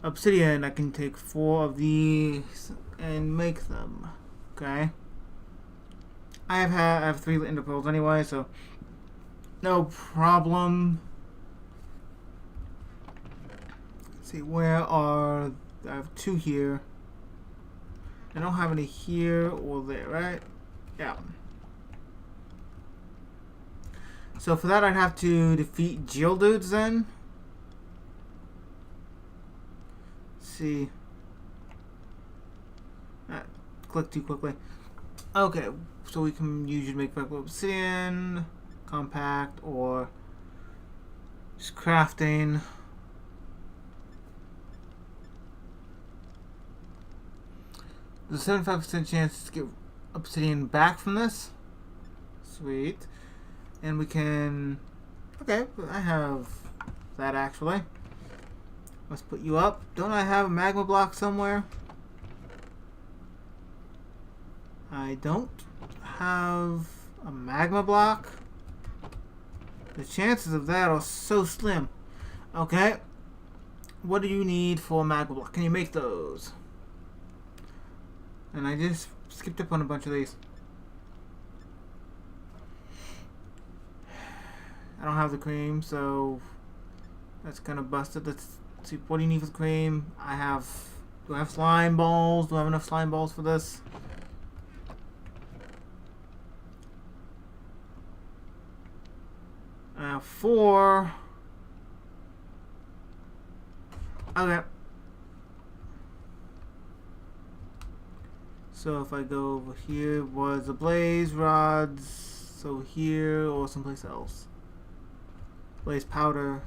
Speaker 1: Obsidian, I can take 4 of these and make them. Okay? I have 3 ender pearls anyway, so no problem. Let's see, where are... I have 2 here. I don't have any here or there, right? Yeah. So for that, I'd have to defeat Geodudes then. Let's see. Click too quickly. Okay, so we can usually make regular obsidian, compact, or just crafting. There's a 75% chance to get obsidian back from this. Sweet. And we can... Okay, I have that actually. Let's put you up. Don't I have a magma block somewhere? I don't have a magma block. The chances of that are so slim. Okay. What do you need for a magma block? Can you make those? And I just skipped up on a bunch of these. I don't have the cream, so that's kind of busted. Let's see. What do you need for the cream? Do I have slime balls? Do I have enough slime balls for this? Four. Okay. So if I go over here, was the blaze rods? So here or someplace else? Blaze powder.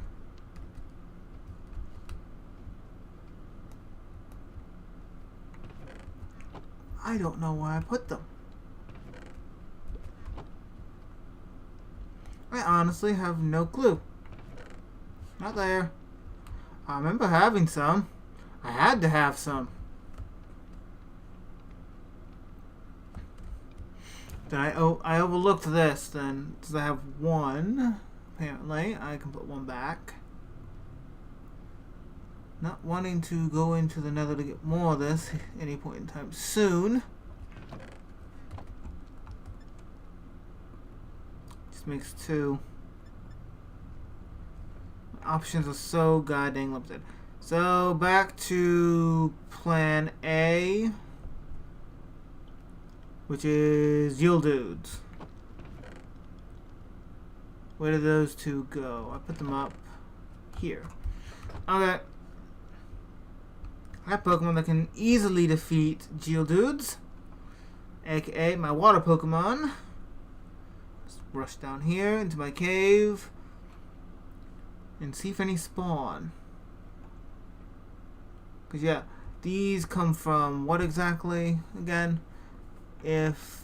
Speaker 1: I don't know where I put them. I honestly have no clue. Not there. I remember having some. I had to have some. Then I overlooked this then. Because I have one. Apparently. I can put one back. Not wanting to go into the nether to get more of this any point in time soon. Just makes two. Options are so goddamn limited. So back to plan A, which is yield dudes. Where did those two go? I put them up here. Okay. I have Pokemon that can easily defeat Geodudes, aka my water Pokemon. Let's rush down here into my cave and see if any spawn. Because yeah, these come from what exactly again? If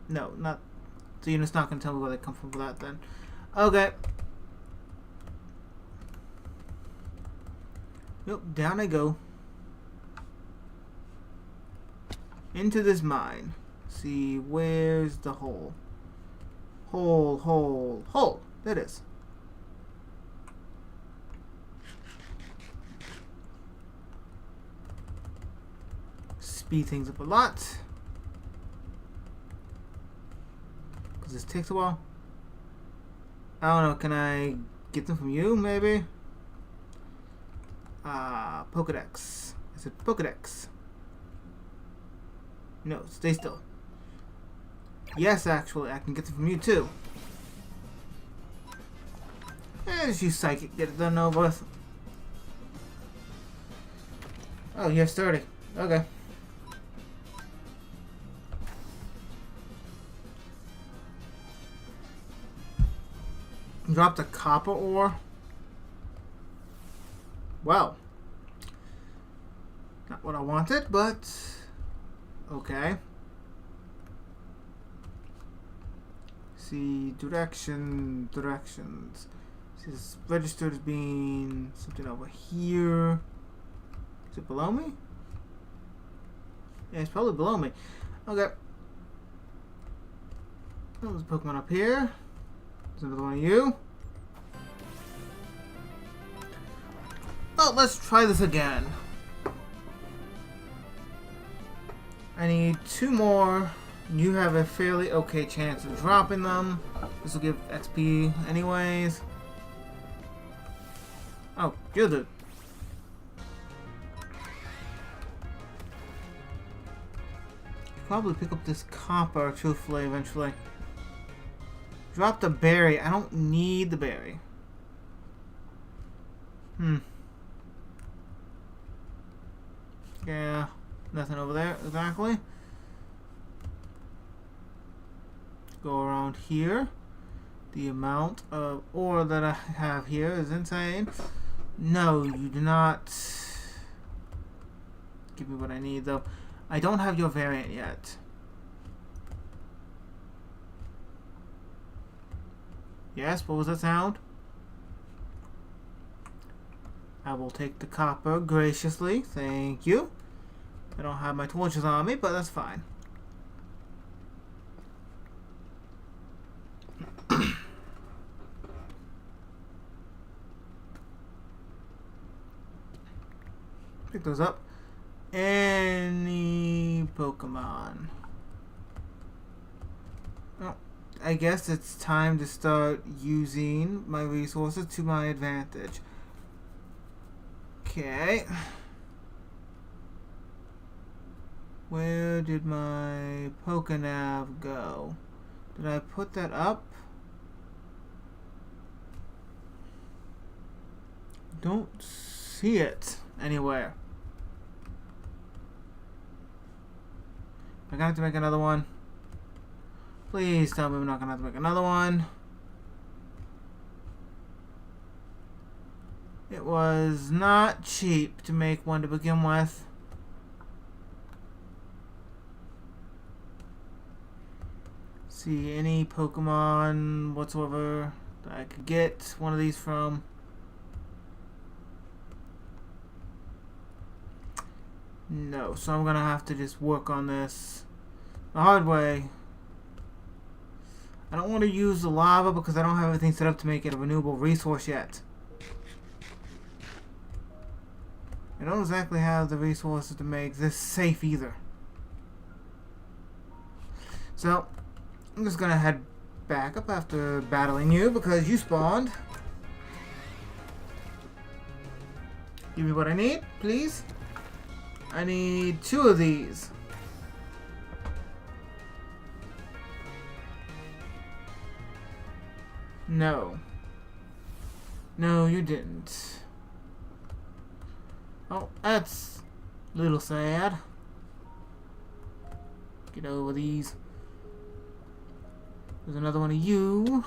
Speaker 1: no, not so you're just not gonna tell me where they come from for that then. Okay. Yep, down I go. Into this mine. See, where's the hole? Hole. There it is. Speed things up a lot. Because this takes a while. I don't know, can I get them from you, maybe? Pokedex. I said Pokedex. No, stay still. Yes, actually, I can get them from you too. Just use Psychic, get it done over with. Oh, you have 30. Okay. Dropped a copper ore. Well, not what I wanted, but okay. See, directions. See, this registered as being something over here. Is it below me? Yeah, it's probably below me. Okay. Oh, there's a Pokemon up here. There's another one of you. Oh, let's try this again. I need 2 more. You have a fairly okay chance of dropping them. This will give XP anyways. Oh, good. Probably pick up this copper, truthfully, eventually. Drop the berry. I don't need the berry. Yeah, nothing over there, exactly. Go around here. The amount of ore that I have here is insane. No, you do not give me what I need, though. I don't have your variant yet. Yes, what was that sound? I will take the copper graciously. Thank you. I don't have my torches on me, but that's fine. Pick those up. Any Pokemon? Well, I guess it's time to start using my resources to my advantage. Okay. Where did my Pokenav go? Did I put that up? Don't see it anywhere. Am I gonna have to make another one? Please tell me we're not gonna have to make another one. It was not cheap to make one to begin with. See any Pokemon whatsoever that I could get one of these from. No, so I'm gonna have to just work on this the hard way. I don't want to use the lava because I don't have everything set up to make it a renewable resource yet. I don't exactly have the resources to make this safe either. So, I'm just gonna head back up after battling you because you spawned. Give me what I need, please. I need 2 of these. No. No, you didn't. Oh, that's a little sad. Get over these. There's another one of you.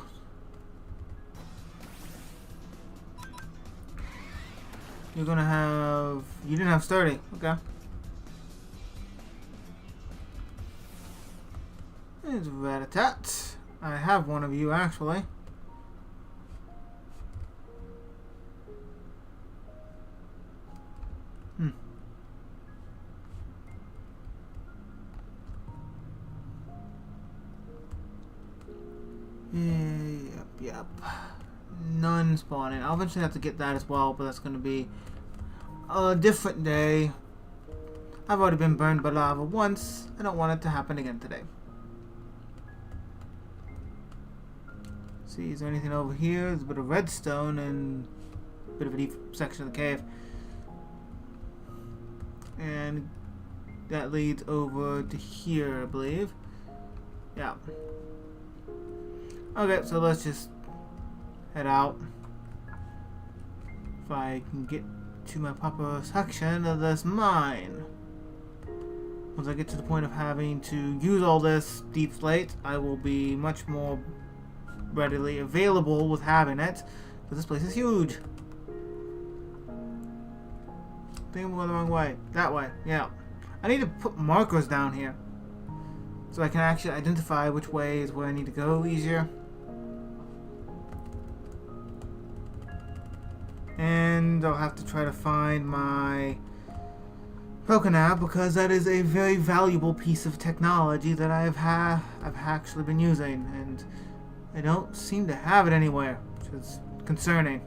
Speaker 1: You're gonna have... You didn't have sturdy. Okay. There's Rat-a-tat. I have one of you, actually. Yep. None spawning. I'll eventually have to get that as well, but that's going to be a different day. I've already been burned by lava once. I don't want it to happen again today. See, is there anything over here? There's a bit of redstone and a bit of a deep section of the cave. And that leads over to here, I believe. Yeah. Okay, so let's just head out. If I can get to my proper section of this mine. Once I get to the point of having to use all this deep slate, I will be much more readily available with having it. Because this place is huge. I think I'm going the wrong way. That way, yeah. I need to put markers down here. So I can actually identify which way is where I need to go easier. And I'll have to try to find my Pokenav because that is a very valuable piece of technology that I've actually been using, and I don't seem to have it anywhere, which is concerning.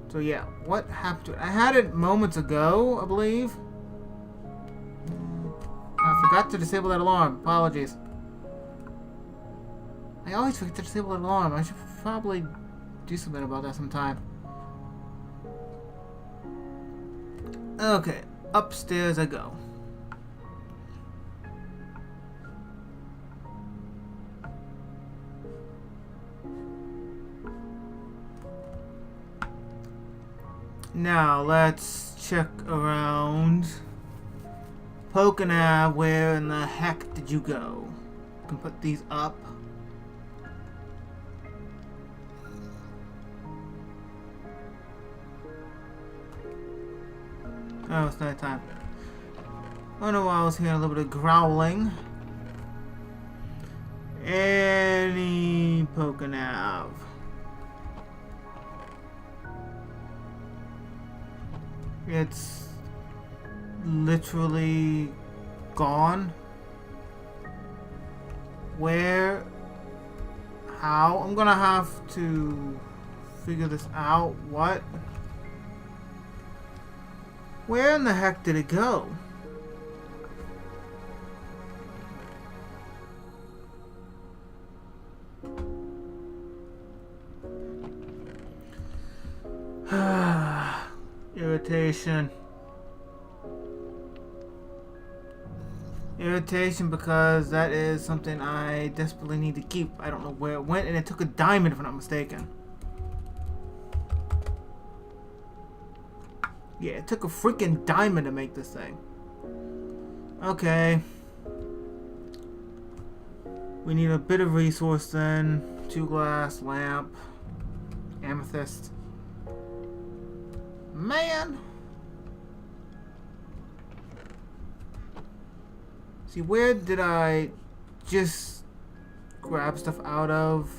Speaker 1: So yeah, what happened to it? I had it moments ago, I believe. I forgot to disable that alarm. Apologies. I always forget to disable that alarm. I should probably do something about that sometime. Okay, upstairs I go. Now let's check around. Pokenav, where in the heck did you go? I can put these up. Oh, it's night time. I don't know why I was hearing a little bit of growling. any Pokenav. It's literally gone. Where? How? I'm gonna have to figure this out. What? Where in the heck did it go? Irritation. Irritation because that is something I desperately need to keep. I don't know where it went, and it took a diamond if I'm not mistaken. Yeah, it took a freaking diamond to make this thing. Okay. We need a bit of resource then. 2 glass, lamp, amethyst. Man! See, where did I just grab stuff out of?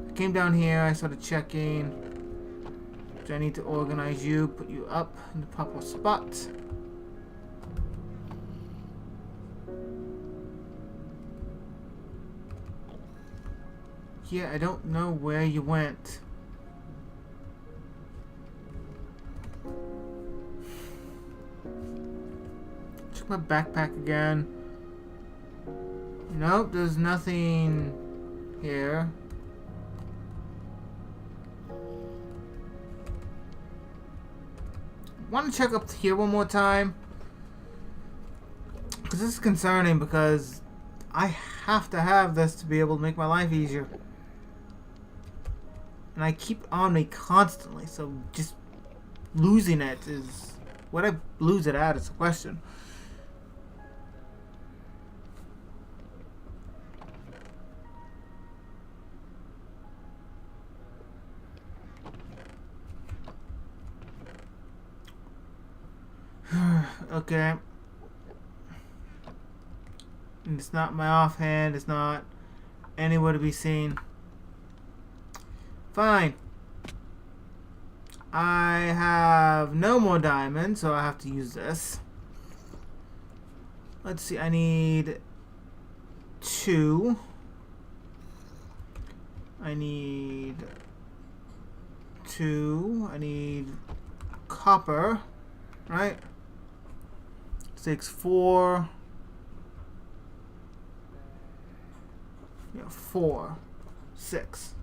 Speaker 1: I came down here, I started checking. Do I need to organize you, put you up in the proper spot? Yeah, I don't know where you went. Check my backpack again. Nope, there's nothing here. Want to check up here one more time? Because this is concerning because I have to have this to be able to make my life easier. And I keep it on me constantly, so just losing it is... What I lose it at is the question. Okay. And it's not my offhand, it's not anywhere to be seen. Fine. I have no more diamonds, so I have to use this. Let's see, I need 2. I need 2. I need copper, right? 6, 4. Yeah, 4, 6.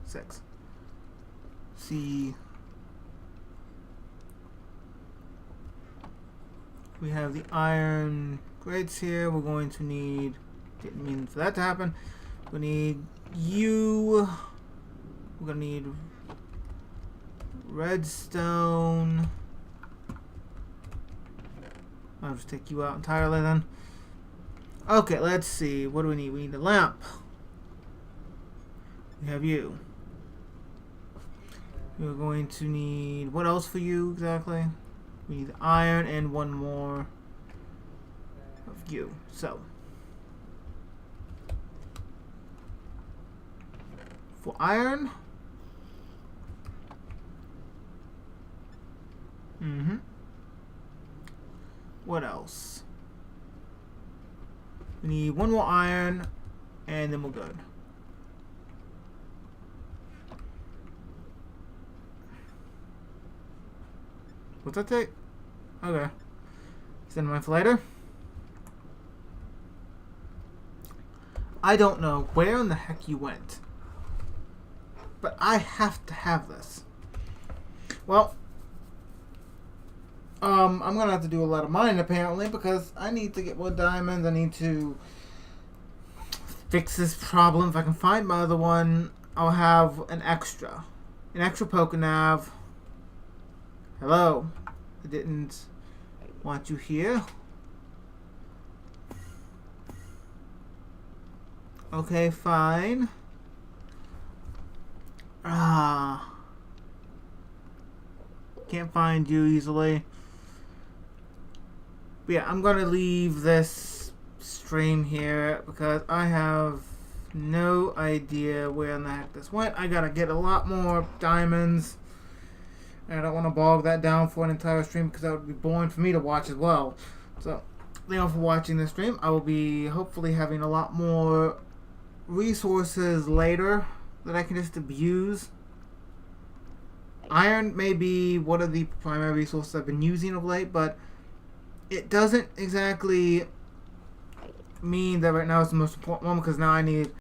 Speaker 1: See, we have the iron grates here. We're going to need, didn't mean for that to happen. We need you. We're gonna need redstone. I'll just take you out entirely then. Okay, let's see. What do we need? We need a lamp. We have you. We're going to need... What else for you exactly? We need iron and 1 more of you. So. For iron. What else? We need 1 more iron and then we're good. What's that take? Okay. Send mine for later. I don't know where in the heck you went. But I have to have this. Well, I'm gonna have to do a lot of mining apparently because I need to get more diamonds. I need to fix this problem. If I can find my other one, I'll have an extra Pokenav. Hello. I didn't want you here. Okay, fine. Can't find you easily. But yeah, I'm gonna leave this stream here because I have no idea where in the heck this went. I gotta get a lot more diamonds. And I don't want to bog that down for an entire stream because that would be boring for me to watch as well. So, thank you all for watching this stream. I will be hopefully having a lot more resources later that I can just abuse. Iron may be one of the primary resources I've been using of late, but it doesn't exactly mean that right now it's the most important one because now I need